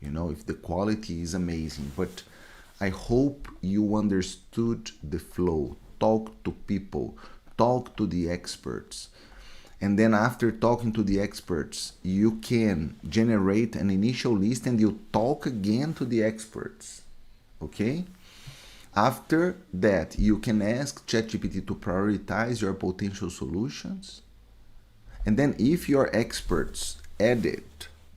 if the quality is amazing, but I hope you understood the flow. Talk to people, talk to the experts. And then after talking to the experts, you can generate an initial list and you talk again to the experts. Okay? After that, you can ask ChatGPT to prioritize your potential solutions. And then if your experts added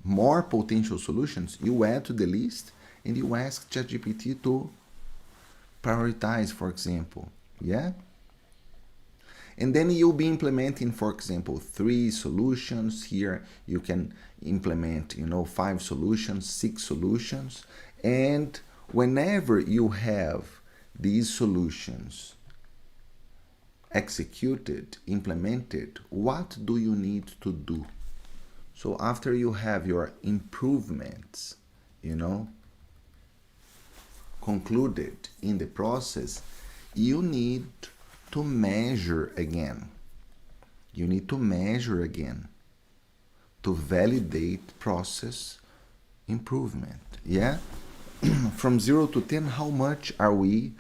more potential solutions, you add to the list and you ask ChatGPT to prioritize, for example. Yeah? And then you'll be implementing, for example, 3 solutions. Here you can implement, 5 solutions, 6 solutions. And whenever you have these solutions executed, implemented, what do you need to do? So after you have your improvements, concluded in the process, you need to measure again. You need to measure again to validate process improvement. Yeah? From 0 to 10, how much are we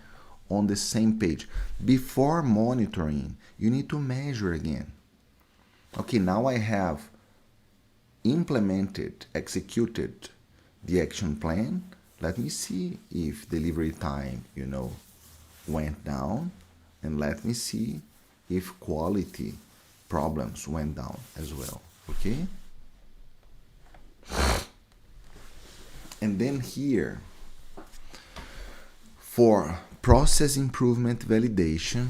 on the same page? Before monitoring, you need to measure again. Okay, now I have implemented, executed the action plan. Let me see if delivery time, went down, and let me see if quality problems went down as well. Okay? And then here, for process improvement validation,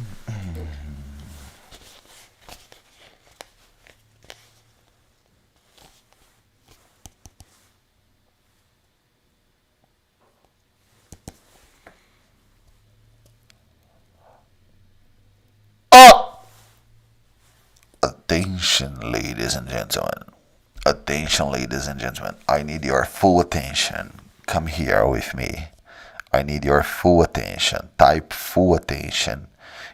Attention, ladies and gentlemen. Attention, ladies and gentlemen. I need your full attention. Come here with me. I need your full attention. Type full attention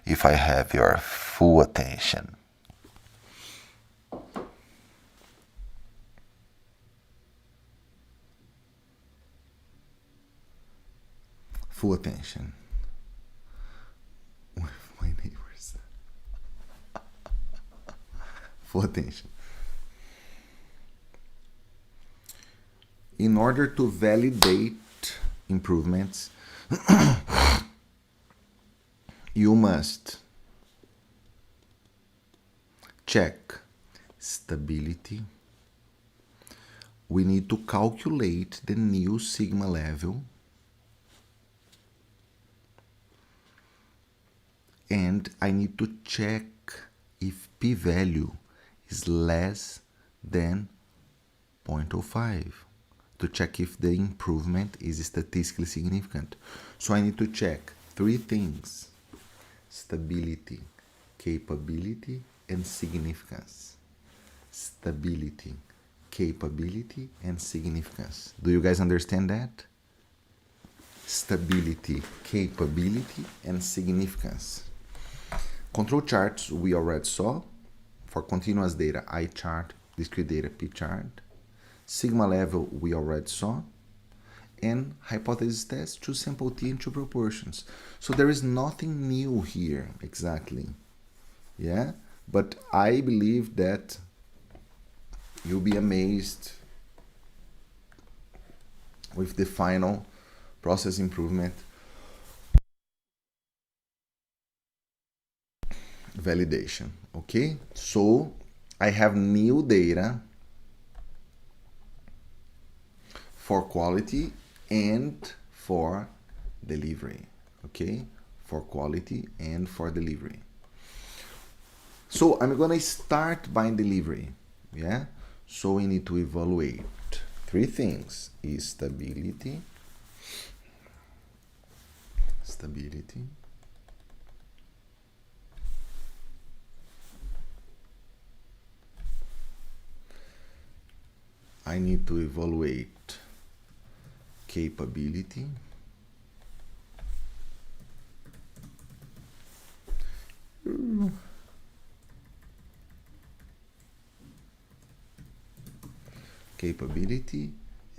if I have your full attention. full attention with my neighbors. Full attention. In order to validate improvements, you must check stability. We need to calculate the new sigma level, and I need to check if p-value is less than 0.05 to check if the improvement is statistically significant. So I need to check 3 things: stability, capability, and significance. Stability, capability, and significance. Do you guys understand that? Stability, capability, and significance. Control charts we already saw. For continuous data, I chart, discrete data, P chart. Sigma level we already saw. And hypothesis test, 2 sample t and 2 proportions. So there is nothing new here exactly. Yeah, but I believe that you'll be amazed with the final process improvement validation. Okay, so I have new data for quality and for delivery. Okay, for quality and for delivery. So I'm gonna start by delivery. Yeah, so we need to evaluate three things: is stability, I need to evaluate capability,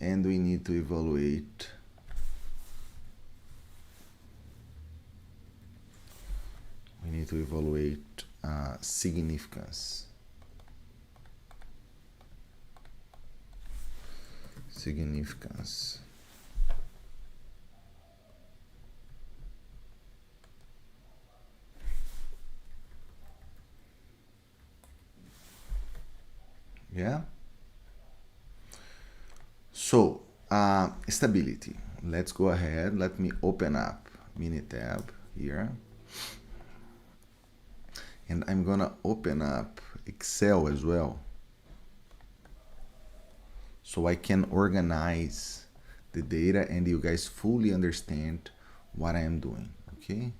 and we need to evaluate significance. Yeah. So stability. Let's go ahead. Let me open up Minitab here, and I'm gonna open up Excel as well, so I can organize the data and you guys fully understand what I am doing. Okay.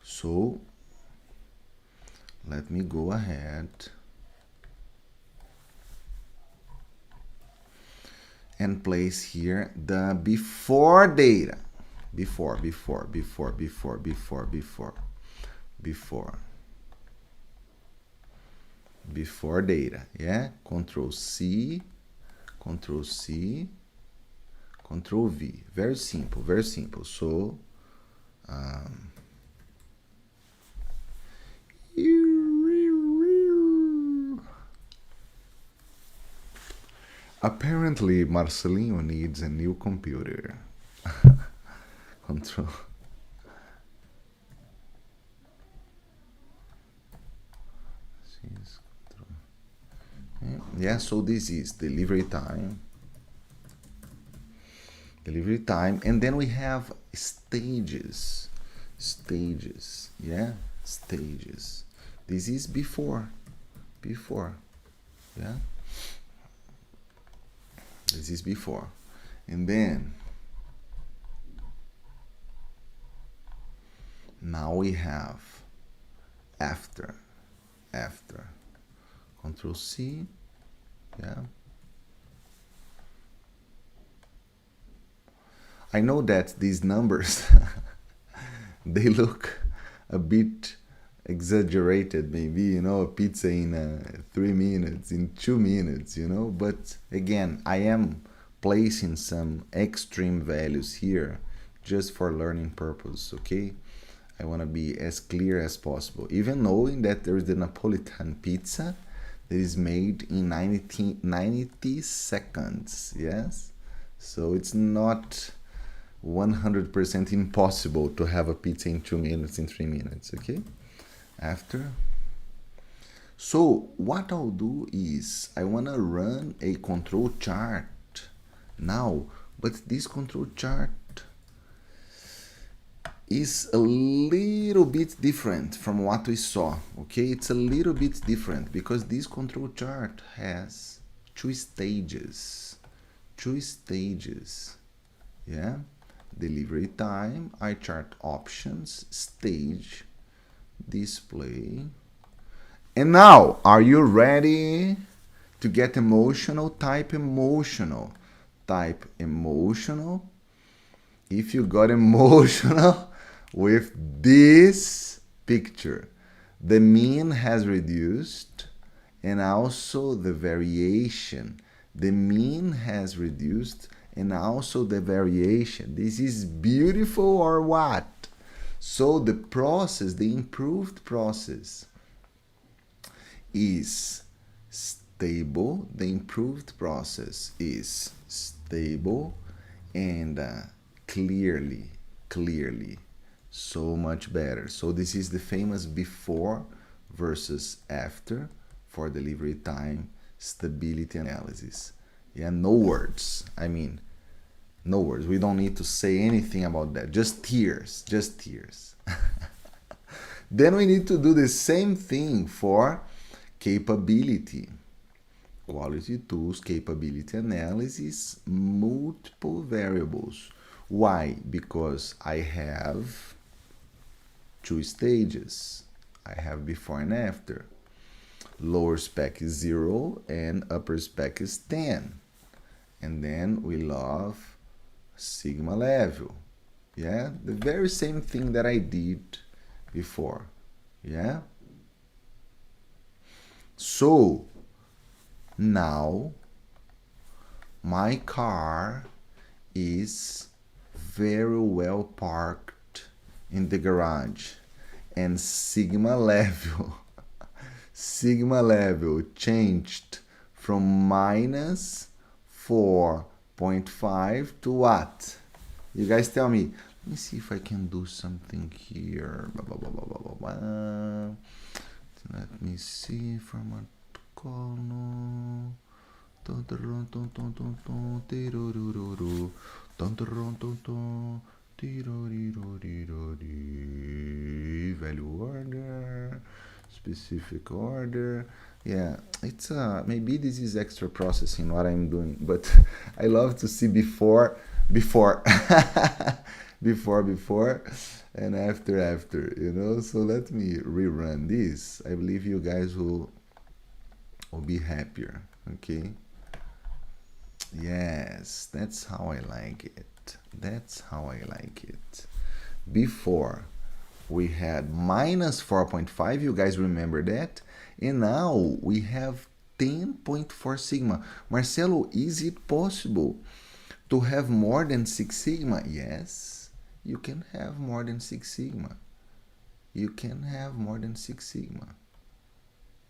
So let me go ahead and place here the before data. Before data. Yeah. Control C, Control V. Very simple. So apparently Marcelinho needs a new computer. Control. Yeah, so this is delivery time, and then we have stages. Yeah, stages. This is before. Yeah, this is before, and then now we have after. Control C. Yeah. I know that these numbers they look a bit exaggerated, maybe, a pizza in 3 minutes, in 2 minutes, but again, I am placing some extreme values here just for learning purpose. Okay, I want to be as clear as possible, even knowing that there is the Napolitan pizza that is made in 90 seconds. Yes, so it's not 100% impossible to have a pizza in 2 minutes, in 3 minutes. Okay, after. So what I'll do is I want to run a control chart now, but this control chart is a little bit different from what we saw. Okay, it's a little bit different because this control chart has two stages. Yeah, delivery time, eye chart options, stage, display. And now, are you ready to get emotional? Type emotional. If you got emotional with this picture, the mean has reduced, and also the variation. The mean has reduced, and also the variation. This is beautiful or what? So the process, the improved process, is stable. The improved process is stable and clearly, so much better. So this is the famous before versus after for delivery time stability analysis. Yeah, no words. No words. We don't need to say anything about that. Just tears. Then we need to do the same thing for Capability. Quality tools, capability analysis, multiple variables. Why? Because I have two stages. I have before and after. Lower spec is 0 and upper spec is 10. And then we love sigma level. Yeah, the very same thing that I did before. Yeah. So now my car is very well parked in the garage, and sigma level changed from minus 4.5 to what? You guys tell me. Let me see if I can do something here. Blah, blah, blah, blah, blah, blah, blah. Let me see from a column. Value order, specific order. Yeah, it's maybe this is extra processing what I'm doing, but I love to see before before and after, you know. So let me rerun this. I believe you guys will be happier. Okay, yes, that's how I like it. That's how I like it. Before we had minus 4.5, you guys remember that, and now we have 10.4 sigma. Marcelo, is it possible to have more than 6 sigma? Yes, you can have more than 6 sigma. You can have more than 6 sigma,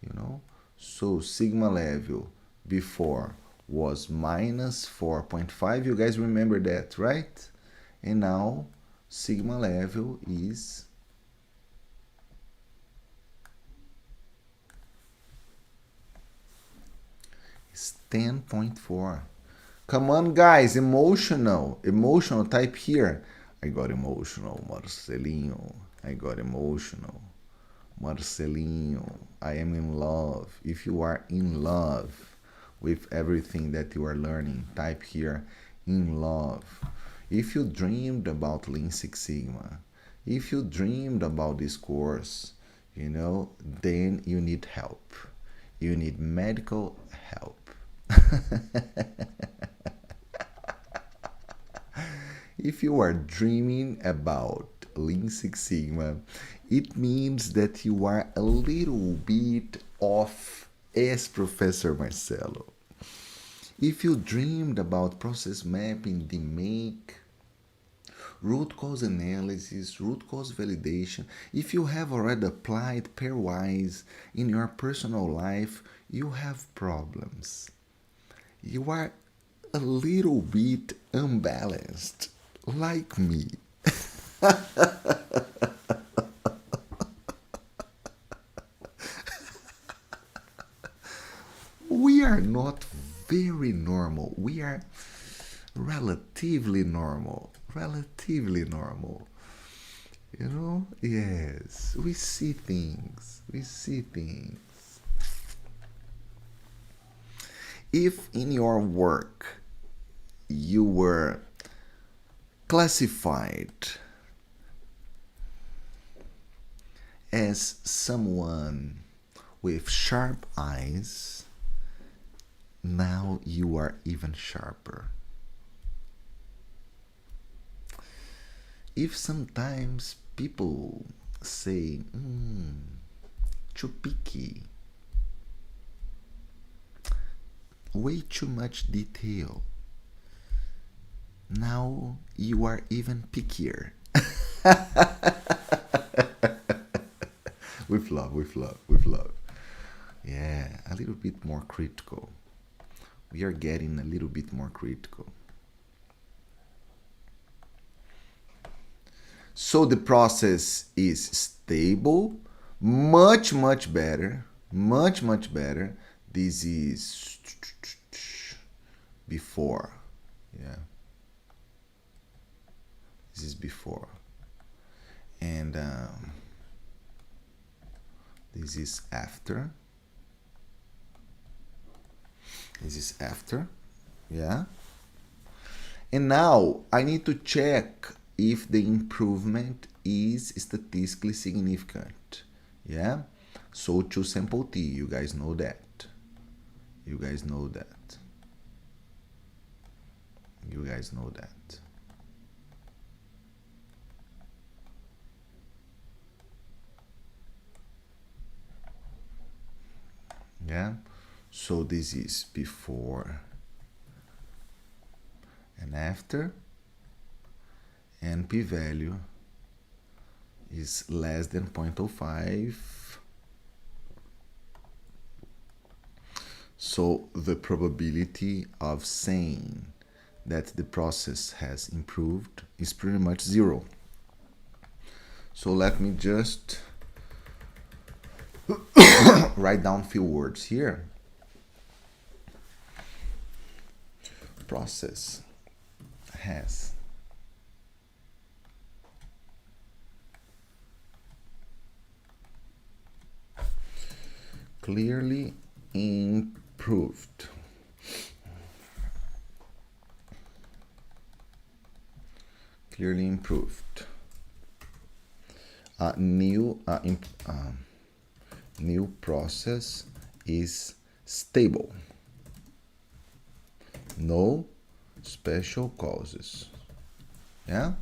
you know. So sigma level before was minus 4.5. You guys remember that, right? And now sigma level is 10.4. Come on, guys, emotional type here. I got emotional, Marcelinho. I got emotional, Marcelinho. I am in love. If you are in love with everything that you are learning, type here, in love. If you dreamed about Lean Six Sigma, if you dreamed about this course, you know, then you need help. You need medical help. If you are dreaming about Lean Six Sigma, it means that you are a little bit off as Professor Marcelo. If you dreamed about process mapping, DMake, root cause analysis, root cause validation, if you have already applied pairwise in your personal life, you have problems. You are a little bit unbalanced, like me. We are not very normal. We are relatively normal. Relatively normal. You know? Yes. We see things. We see things. If in your work you were classified as someone with sharp eyes, now you are even sharper. If sometimes people say, too picky, way too much detail, now you are even pickier. With love, with love, with love. Yeah, a little bit more critical. We are getting a little bit more critical. So the process is stable, much better, much better. This is before, yeah. This is before, and this is after. This is after, yeah. And now I need to check if the improvement is statistically significant, yeah. So to sample t, you guys know that. You guys know that. You guys know that. Yeah. So this is before and after, and p-value is less than 0.05. So the probability of saying that the process has improved is pretty much 0. So let me just write down a few words here. Process has clearly improved. Clearly improved. New process is stable. No special causes. Yeah.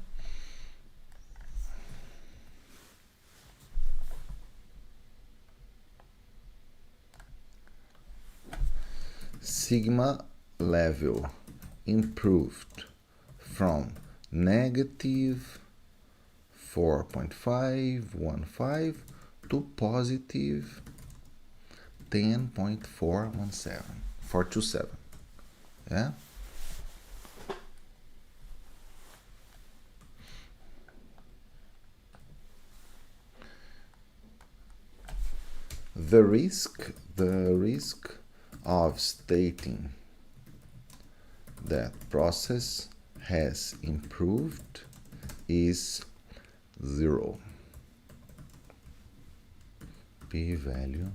Sigma level improved from negative 4.515 to positive 10.427. Yeah. The risk of stating that process has improved is 0. P-value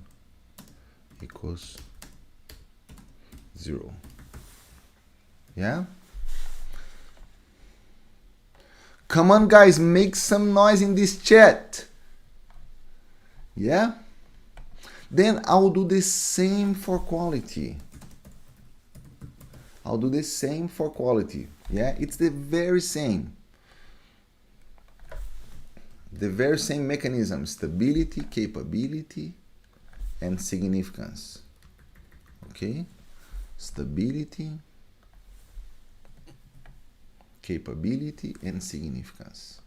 equals 0. Yeah? Come on, guys, make some noise in this chat. Yeah? Then I'll do the same for quality. I'll do the same for quality. Yeah, it's the very same. The very same mechanism: stability, capability, and significance. Okay? Stability, capability, and significance.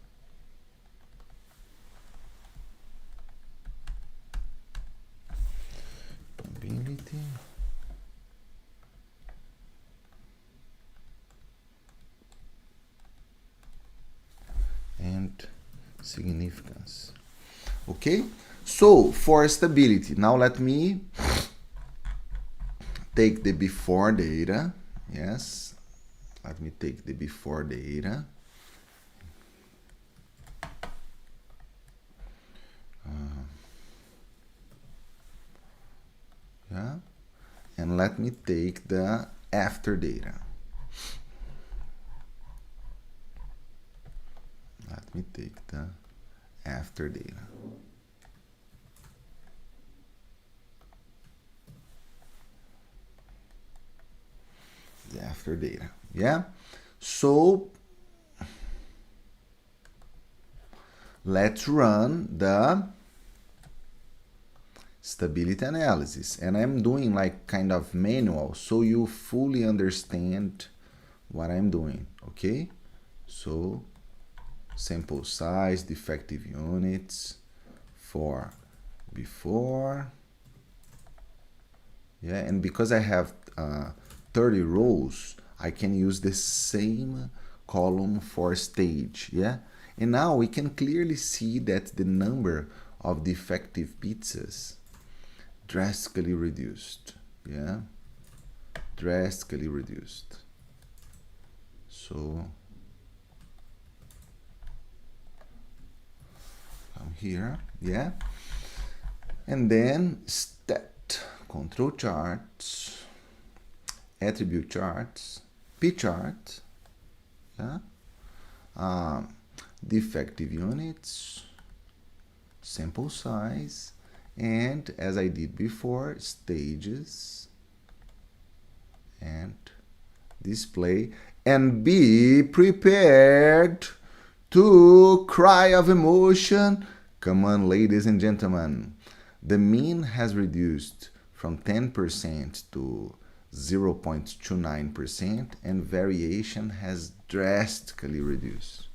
Capability and significance. Okay, so for stability, now let me take the before data. Yes, let me take the before data. Yeah, and let me take the after data. Let me take the after data. The after data. Yeah. So let's run the stability analysis, and I'm doing like kind of manual so you fully understand what I'm doing. Okay, so sample size, defective units for before, yeah, and because I have 30 rows, I can use the same column for stage. Yeah, and now we can clearly see that the number of defective pizzas drastically reduced. Yeah, drastically reduced. So come here, yeah, and then stat control charts, attribute charts, p-chart, yeah, defective units, sample size, and as I did before, stages, and display, and be prepared to cry of emotion. Come on, ladies and gentlemen. The mean has reduced from 10% to 0.29%, and variation has drastically reduced.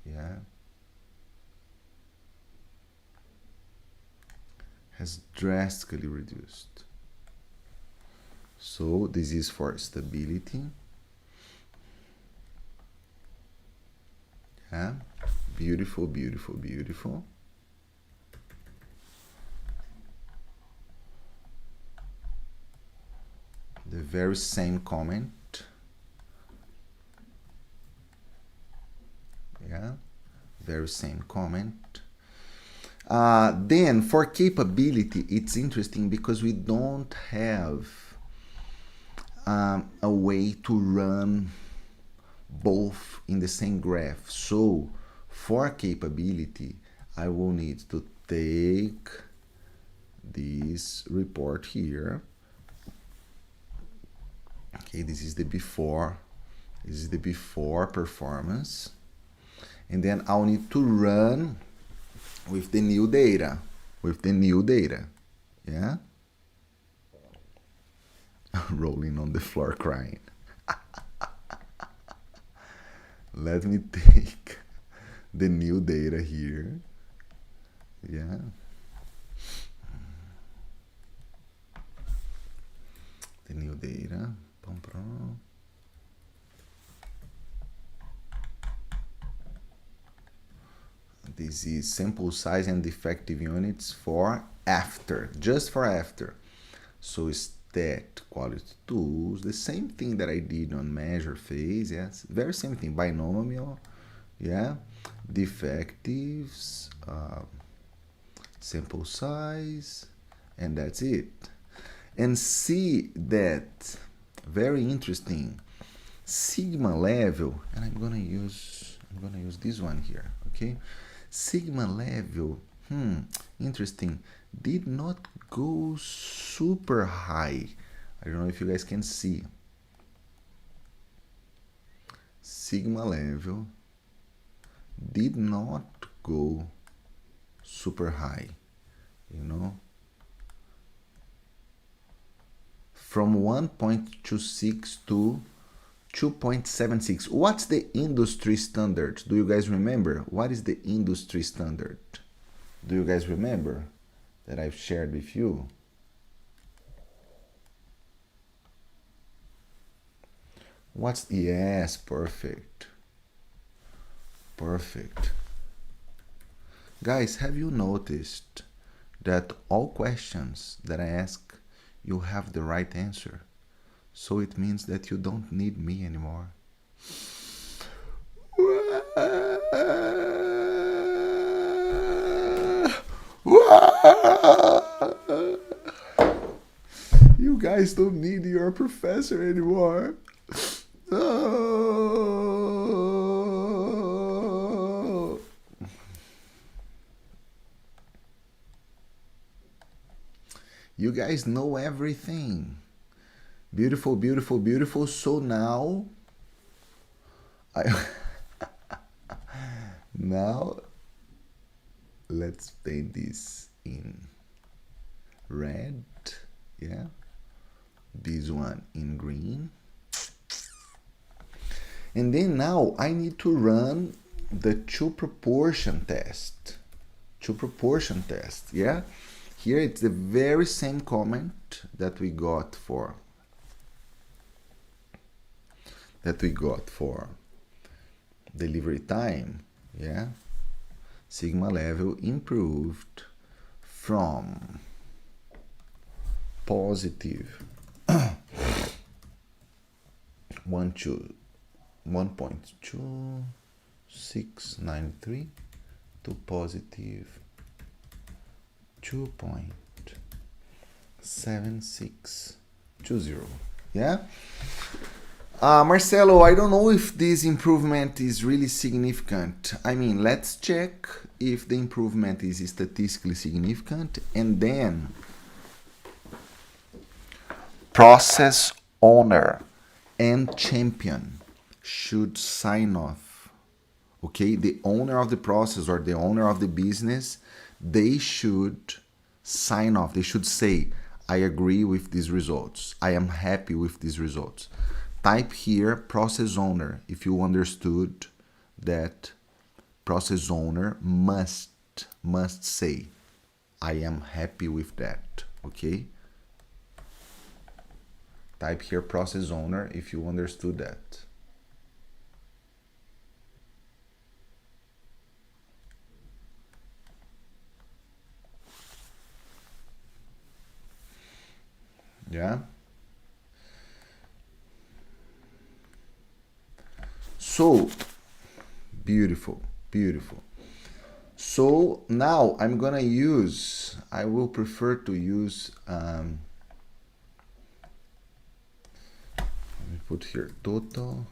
Yeah. Has drastically reduced. So this is for stability. Yeah. Beautiful, beautiful, beautiful. The very same comment. Yeah, very same comment. Then for capability, it's interesting because we don't have a way to run both in the same graph. So for capability, I will need to take this report here. Okay, this is the before. This is the before performance. And then I'll need to run with the new data. Yeah? Rolling on the floor crying. Let me take the new data here. Yeah. The new data. This is sample size and defective units for after, just for after. So stat quality tools, the same thing that I did on measure phase, yes, very same thing, binomial, yeah, defectives, sample size, and that's it. And see that, very interesting, sigma level, and I'm gonna use this one here, okay? Sigma level, interesting, did not go super high. I don't know if you guys can see. Sigma level did not go super high, you know. From 1.26 to 2.76. What's the industry standard? Do you guys remember? What is the industry standard? Do you guys remember that I've shared with you? Yes, perfect. Perfect. Guys, have you noticed that all questions that I ask, you have the right answer? So it means that you don't need me anymore. You guys don't need your professor anymore. Oh. You guys know everything. Beautiful, beautiful, beautiful. So now now let's paint this in red, yeah, this one in green, and then now I need to run the two proportion test, yeah. Here it's the very same comment that we got for delivery time, yeah. Sigma level improved from positive 1.2693 to positive 2.76. 7620. Yeah. Marcelo, I don't know if this improvement is really significant. I mean, let's check if the improvement is statistically significant, and then process owner and champion should sign off. Okay, the owner of the process or the owner of the business, they should sign off. They should say, I agree with these results. I am happy with these results. Type here process owner if you understood that process owner must say, I am happy with that. Okay? Type here process owner if you understood that. Yeah. So beautiful, beautiful. So now I'm gonna use, I will prefer to use, let me put here total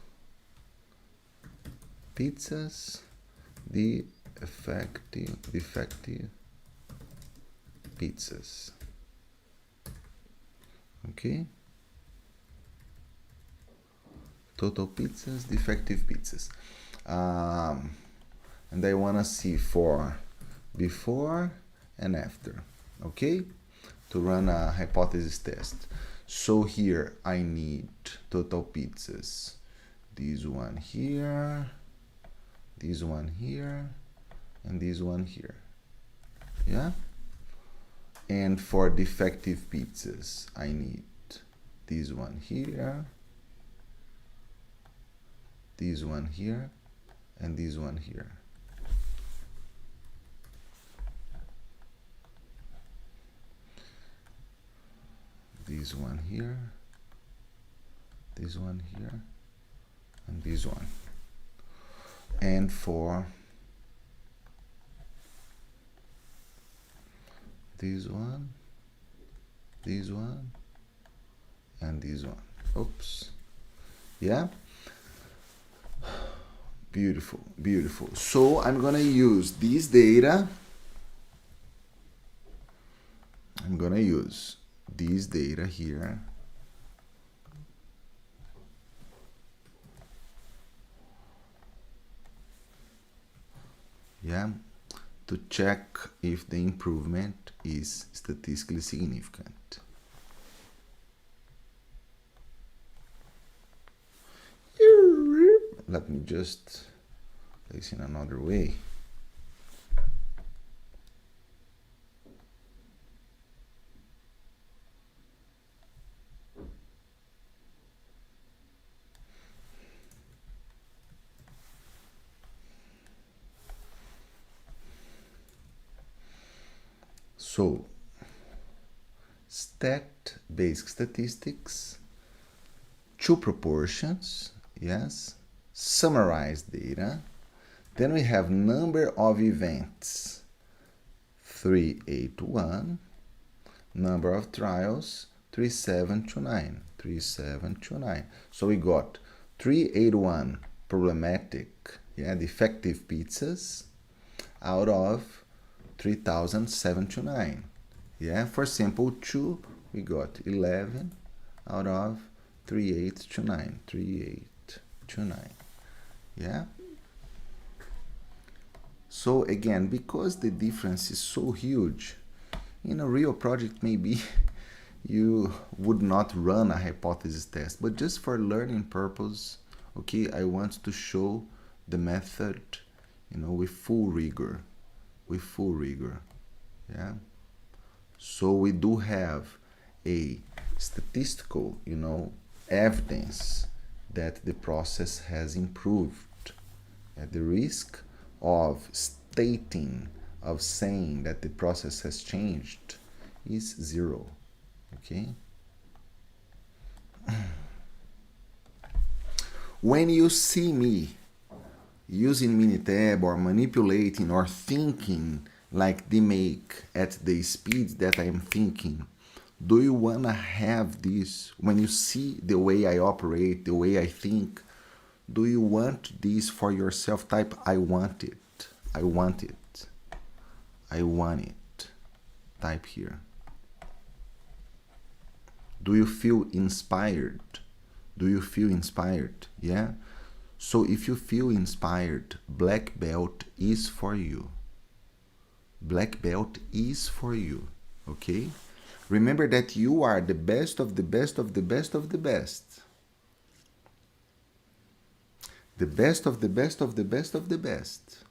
pizzas, defective pizzas. Okay. Total pizzas, defective pizzas. And I want to see for before and after. Okay. To run a hypothesis test. So here I need total pizzas. This one here, this one here, and this one here. Yeah. And for defective pizzas, I need this one here, this one here, and this one here. This one here, this one here, and this one. And for this one, and this one. Oops. Yeah. Beautiful, beautiful. So I'm gonna use this data. I'm gonna use this data here. Yeah. To check if the improvement is statistically significant. Let me just place in another way. So, stacked basic statistics, two proportions, yes, summarized data. Then we have number of events, 381, number of trials, 3729. So we got 381 problematic, yeah, defective pizzas out of 3,729. Yeah, for sample 2, we got 11 out of 3829. Yeah. So again, because the difference is so huge, in a real project maybe you would not run a hypothesis test, but just for learning purpose, okay, I want to show the method, with full rigor. Yeah. So we do have a statistical, evidence that the process has improved. At the risk of saying that the process has changed is 0. Okay. When you see me using Minitab or manipulating or thinking like DMake at the speed that I am thinking, Do you want to have this? When you see the way I operate, the way I think, do you want this for yourself? Type, I want it. I want it. I want it. Type here. Do you feel inspired? Do you feel inspired? Yeah? So if you feel inspired, black belt is for you. Black belt is for you. Okay? Remember that you are the best of the best of the best of the best. The best of the best of the best of the best.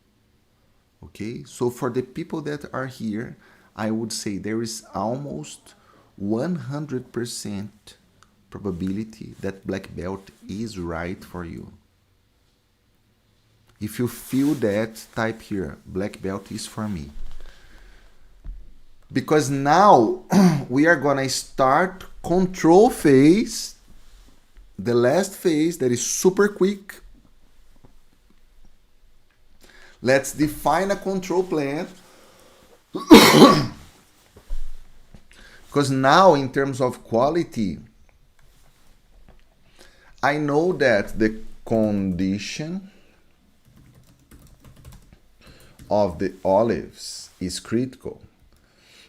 Okay? So for the people that are here, I would say there is almost 100% probability that black belt is right for you. If you feel that, type here, black belt is for me. Because now we are gonna start control phase, the last phase that is super quick. Let's define a control plan. Because now in terms of quality, I know that the condition of the olives is critical.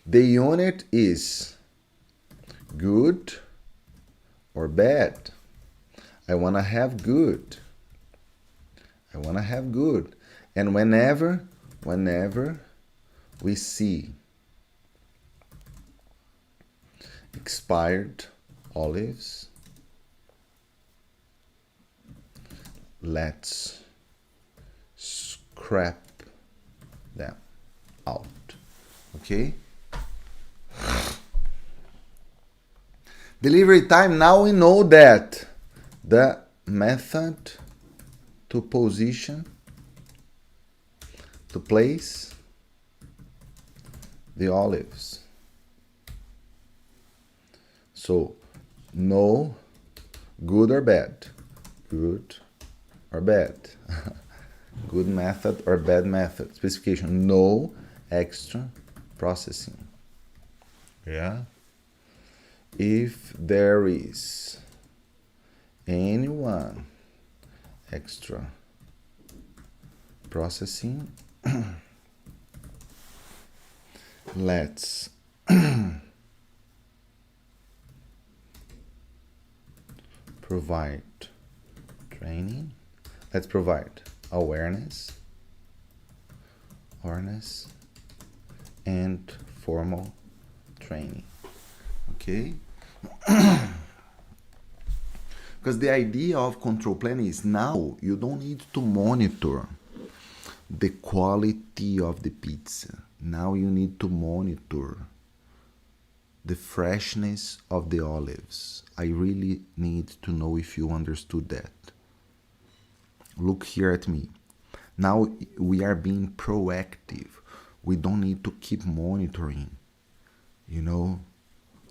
The unit is good or bad. I want to have good. I want to have good. And whenever we see expired olives, let's scrap them out. Okay? Delivery time, now we know that the method to position, to place the olives. So, no good or bad. Good or bad. Good method or bad method. Specification, no extra processing. Yeah. If there is anyone extra processing, let's provide training. Let's provide awareness and formal training. Okay? Because the idea of control plan is now you don't need to monitor the quality of the pizza. Now you need to monitor the freshness of the olives. I really need to know if you understood that. Look here at me. Now we are being proactive. We don't need to keep monitoring,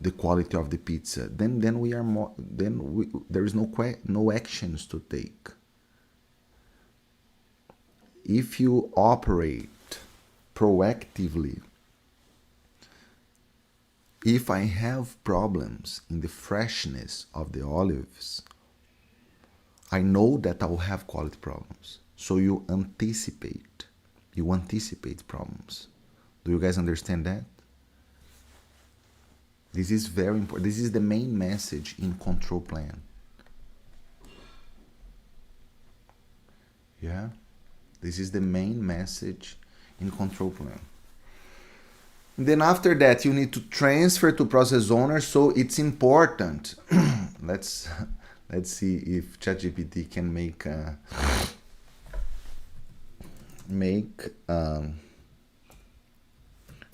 the quality of the pizza. Then we are more. There is no actions to take. If you operate proactively, if I have problems in the freshness of the olives, I know that I will have quality problems. So you anticipate problems. Do you guys understand that? This is very important. This is the main message in control plan. Yeah? This is the main message in control plan. And then after that, you need to transfer to process owner. So it's important. Let's see if ChatGPT can make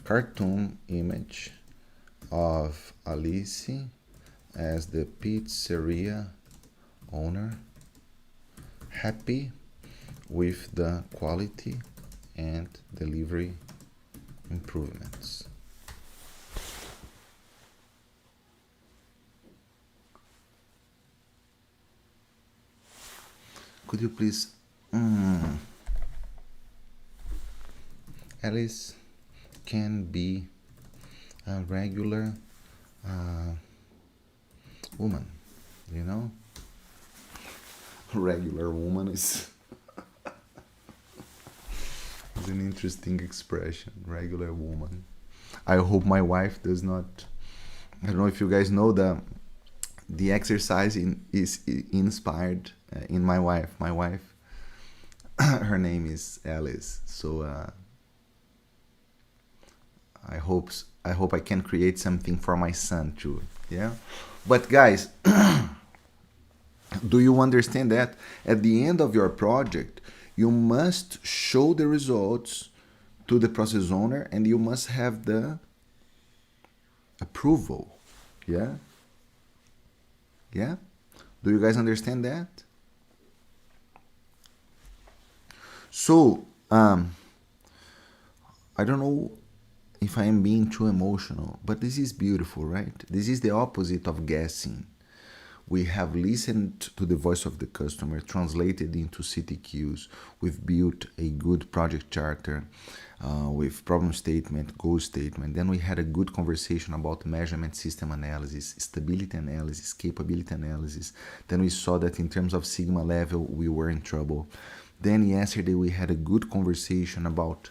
cartoon image of Alice as the pizzeria owner, happy with the quality and delivery improvements. Could you please, Alice can be a regular woman, you know? Regular woman is an interesting expression. Regular woman. I hope my wife does not. I don't know if you guys know the exercise is inspired in my wife. My wife, her name is Alice. So I hope I can create something for my son too. Yeah, but guys, do you understand that at the end of your project, you must show the results to the process owner and you must have the approval. Yeah? Yeah? Do you guys understand that? So, I don't know if I am being too emotional, but this is beautiful, right? This is the opposite of guessing. We have listened to the voice of the customer, translated into CTQs. We've built a good project charter with problem statement, goal statement. Then we had a good conversation about measurement system analysis, stability analysis, capability analysis. Then we saw that in terms of Sigma level, we were in trouble. Then yesterday we had a good conversation about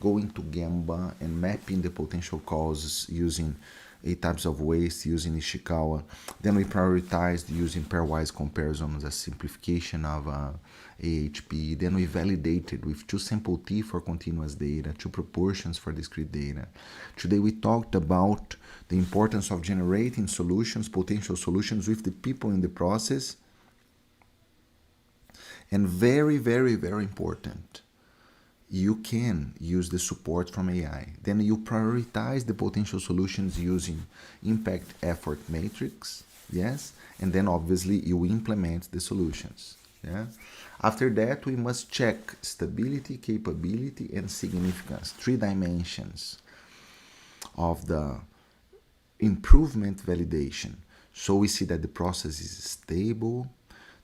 going to Gemba and mapping the potential causes using 8 types of waste using Ishikawa. Then we prioritized using pairwise comparison as a simplification of AHP. Then we validated with 2 sample T for continuous data, 2 proportions for discrete data. Today we talked about the importance of generating solutions, potential solutions with the people in the process. And very, very, very important, you can use the support from AI. Then you prioritize the potential solutions using impact effort matrix, yes, and then obviously you implement the solutions. Yeah. After that, we must check stability, capability, and significance, 3 dimensions of the improvement validation. So we see that the process is stable,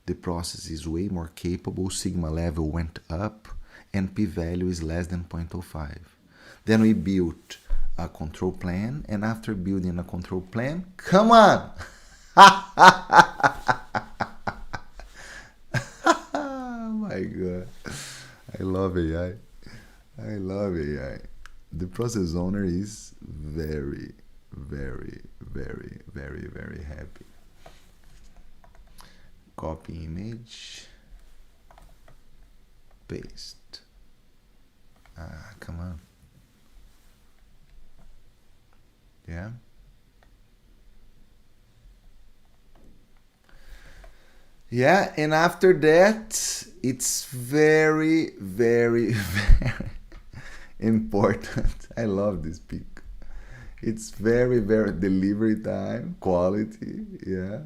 the process is way more capable, sigma level went up, and p-value is less than 0.05. Then we built a control plan, and after building a control plan, come on! Oh my god. I love AI. I love AI. The process owner is very, very, very, very, very happy. Copy image, paste. Come on. Yeah. Yeah, and after that, it's very, very, very important. I love this peak. It's very, very delivery time, quality, yeah.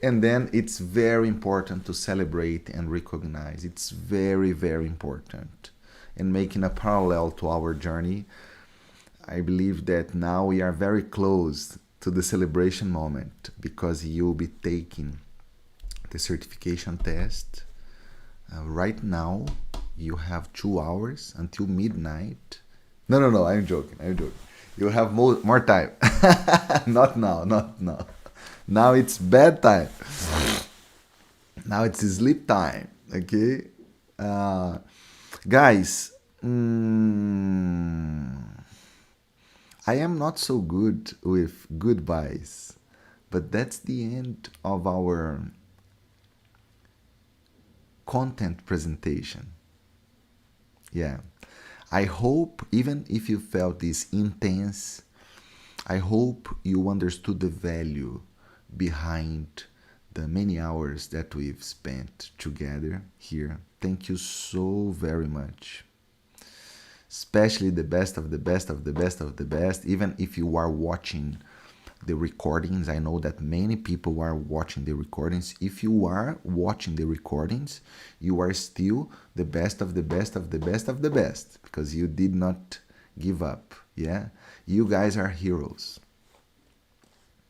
And then it's very important to celebrate and recognize. It's very, very important. And making a parallel to our journey, I believe that now we are very close to the celebration moment because you'll be taking the certification test. Right now, you have 2 hours until midnight. No, I'm joking. You have more time. Not now, not now. Now it's bedtime. Now it's sleep time. Okay? Guys, I am not so good with goodbyes, but that's the end of our content presentation. Yeah. I hope, even if you felt this intense, I hope you understood the value behind the many hours that we've spent together here. Thank you so very much. Especially the best of the best of the best of the best. Even if you are watching the recordings, I know that many people are watching the recordings. If you are watching the recordings, you are still the best of the best of the best of the best because you did not give up. Yeah, you guys are heroes.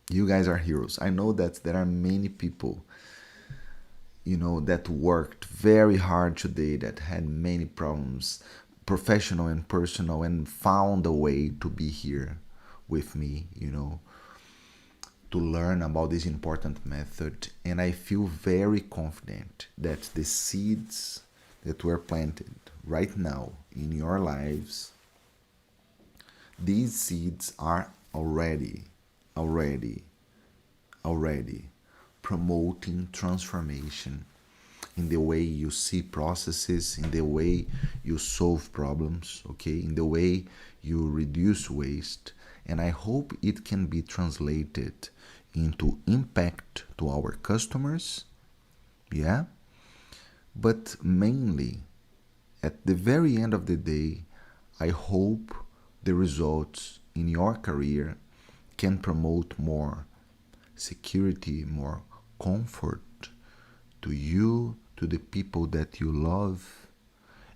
You guys are heroes. I know that there are many people, that worked very hard today, that had many problems, professional and personal, and found a way to be here with me, to learn about this important method. And I feel very confident that the seeds that were planted right now in your lives, these seeds are already promoting transformation in the way you see processes, in the way you solve problems, okay, in the way you reduce waste. And I hope it can be translated into impact to our customers, yeah, but mainly at the very end of the day, I hope the results in your career can promote more security, more comfort to you, to the people that you love,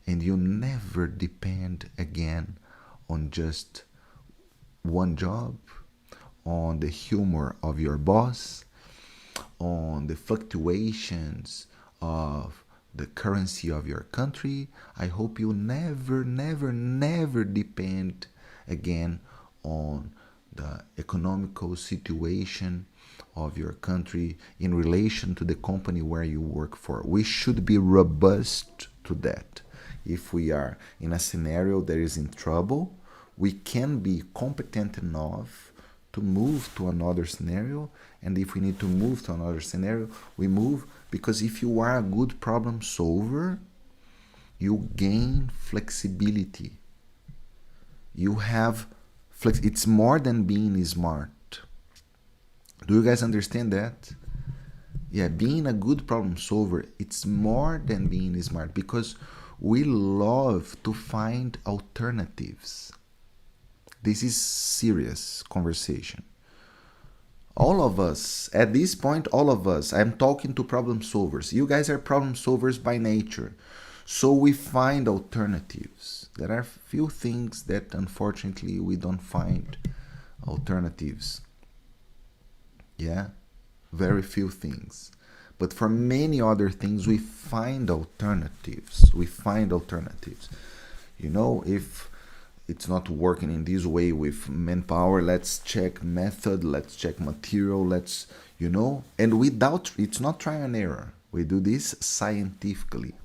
and you never depend again on just one job, on the humor of your boss, on the fluctuations of the currency of your country. I hope you never depend again on the economical situation of your country in relation to the company where you work for. We should be robust to that. If we are in a scenario that is in trouble, we can be competent enough to move to another scenario. And if we need to move to another scenario, we move, because if you are a good problem solver, you gain flexibility. You have it's more than being smart. Do you guys understand that? Yeah, being a good problem solver, it's more than being smart, because we love to find alternatives. This is serious conversation. All of us, at this point, all of us, I'm talking to problem solvers. You guys are problem solvers by nature. So we find alternatives. There are few things that unfortunately we don't find alternatives. Yeah, very few things. But for many other things, we find alternatives. If it's not working in this way with manpower, let's check method, let's check material, and without, it's not trial and error. We do this scientifically.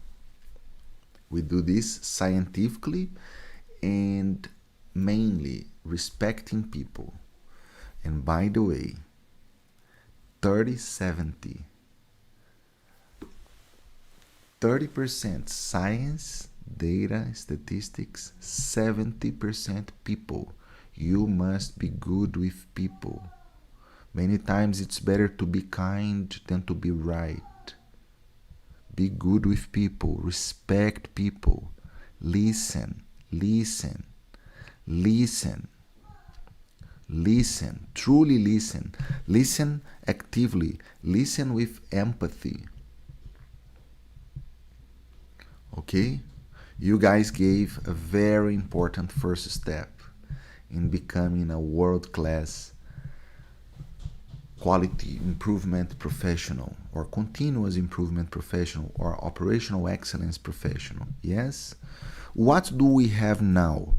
And mainly respecting people. And by the way, 30% science, data, statistics, 70% people. You must be good with people. Many times it's better to be kind than to be right. Be good with people, respect people, listen, truly listen actively, listen with empathy. Okay? You guys gave a very important first step in becoming a world-class quality improvement professional, or continuous improvement professional, or operational excellence professional. Yes? What do we have now?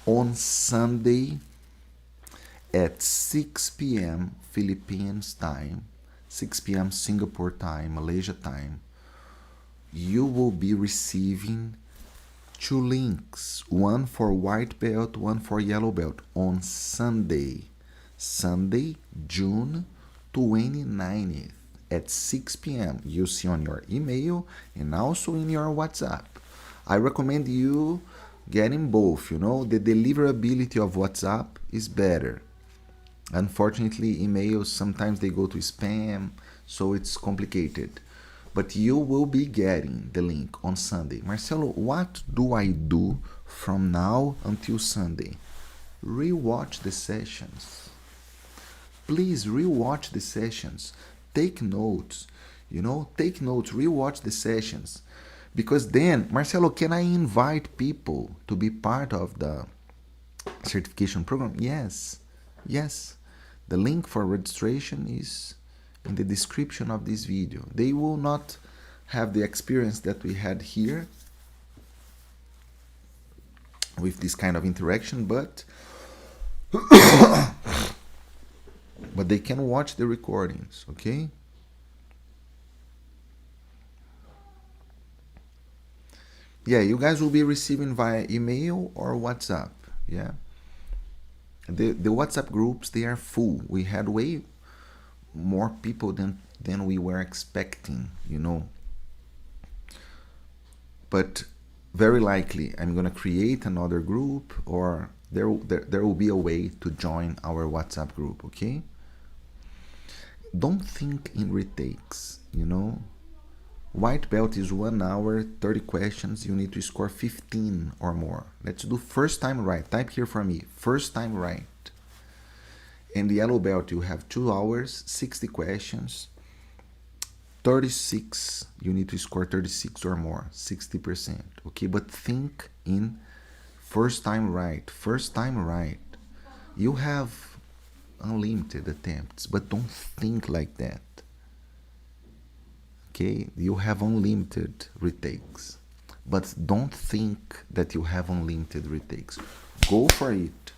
On Sunday at 6 p.m. Philippines time, 6 p.m. Singapore time, Malaysia time, you will be receiving 2 links, one for white belt, one for yellow belt, on Sunday, June 29th at 6 p.m. You see on your email and also in your WhatsApp. I recommend you getting both. The deliverability of WhatsApp is better. Unfortunately, emails, sometimes they go to spam, so it's complicated. But you will be getting the link on Sunday. Marcelo, what do I do from now until Sunday? Rewatch the sessions. Please rewatch the sessions. Take notes. Rewatch the sessions. Because then, Marcelo, can I invite people to be part of the certification program? Yes. The link for registration is in the description of this video. They will not have the experience that we had here with this kind of interaction, but they can watch the recordings, okay? Yeah, you guys will be receiving via email or WhatsApp. Yeah, the WhatsApp groups, they are full. We had way more people than we were expecting, you know. But very likely I'm gonna create another group, or there will be a way to join our WhatsApp group, okay? Don't think in retakes, you know. White belt is 1 hour, 30 questions. You need to score 15 or more. Let's do first time right. Type here for me, first time right. And the yellow belt, you have 2 hours, 60 questions, 36. You need to score 36 or more, 60%. Okay, but think in first time right. First time right. You have unlimited attempts, but don't think like that. Okay, you have unlimited retakes, but don't think that you have unlimited retakes. Go for it.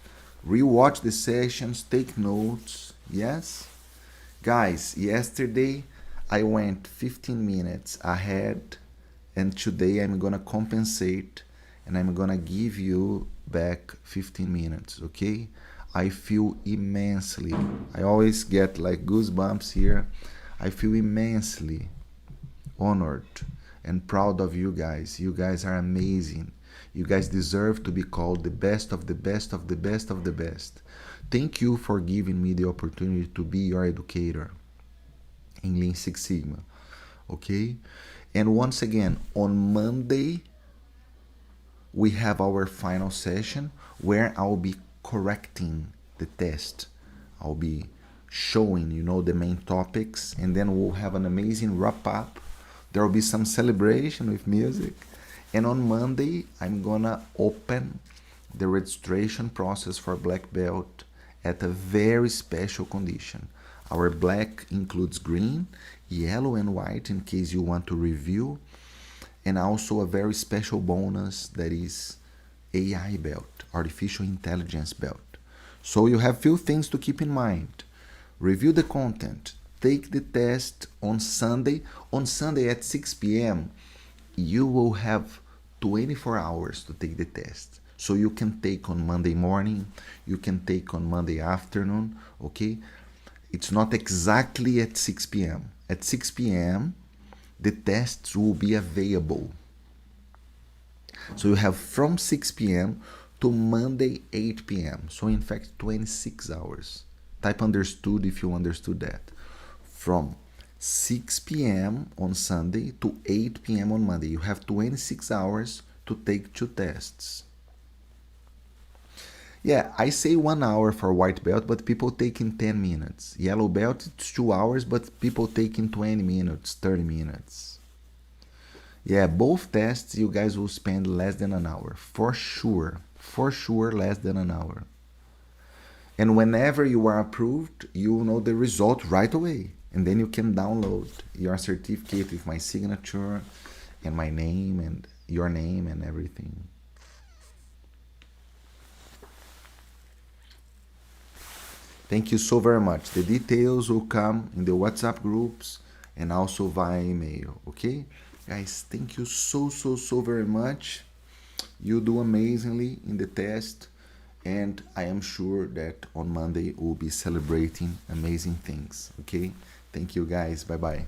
Rewatch the sessions, take notes. Yes, guys, yesterday I went 15 minutes ahead, and today I'm gonna compensate and I'm gonna give you back 15 minutes. Okay, I feel immensely, I always get like goosebumps here. I feel immensely honored and proud of you guys. You guys are amazing. You guys deserve to be called the best of the best of the best of the best. Thank you for giving me the opportunity to be your educator in Lean Six Sigma. Okay? And once again, on Monday, we have our final session where I'll be correcting the test. I'll be showing, you know, the main topics, and then we'll have an amazing wrap up. There will be some celebration with music. And on Monday, I'm gonna open the registration process for Black Belt at a very special condition. Our black includes green, yellow, and white in case you want to review, and also a very special bonus that is AI belt, artificial intelligence belt. So you have few things to keep in mind. Review the content. Take the test on Sunday. On Sunday at 6 p.m., you will have 24 hours to take the test. So you can take on Monday morning, you can take on Monday afternoon, okay? It's not exactly at 6 p.m. At 6 p.m., the tests will be available. So you have from 6 p.m. to Monday 8 p.m. So in fact, 26 hours. Type understood if you understood that. From 6 p.m. on Sunday to 8 p.m. on Monday. You have 26 hours to take 2 tests. Yeah, I say 1 hour for white belt, but people take in 10 minutes. Yellow belt, it's 2 hours, but people take in 20 minutes, 30 minutes. Yeah, both tests you guys will spend less than an hour. For sure, less than an hour. And whenever you are approved, you will know the result right away. And then you can download your certificate with my signature and my name and your name and everything. Thank you so very much. The details will come in the WhatsApp groups and also via email, okay? Guys, thank you so very much. You do amazingly in the test, and I am sure that on Monday we'll be celebrating amazing things, okay? Thank you guys. Bye-bye.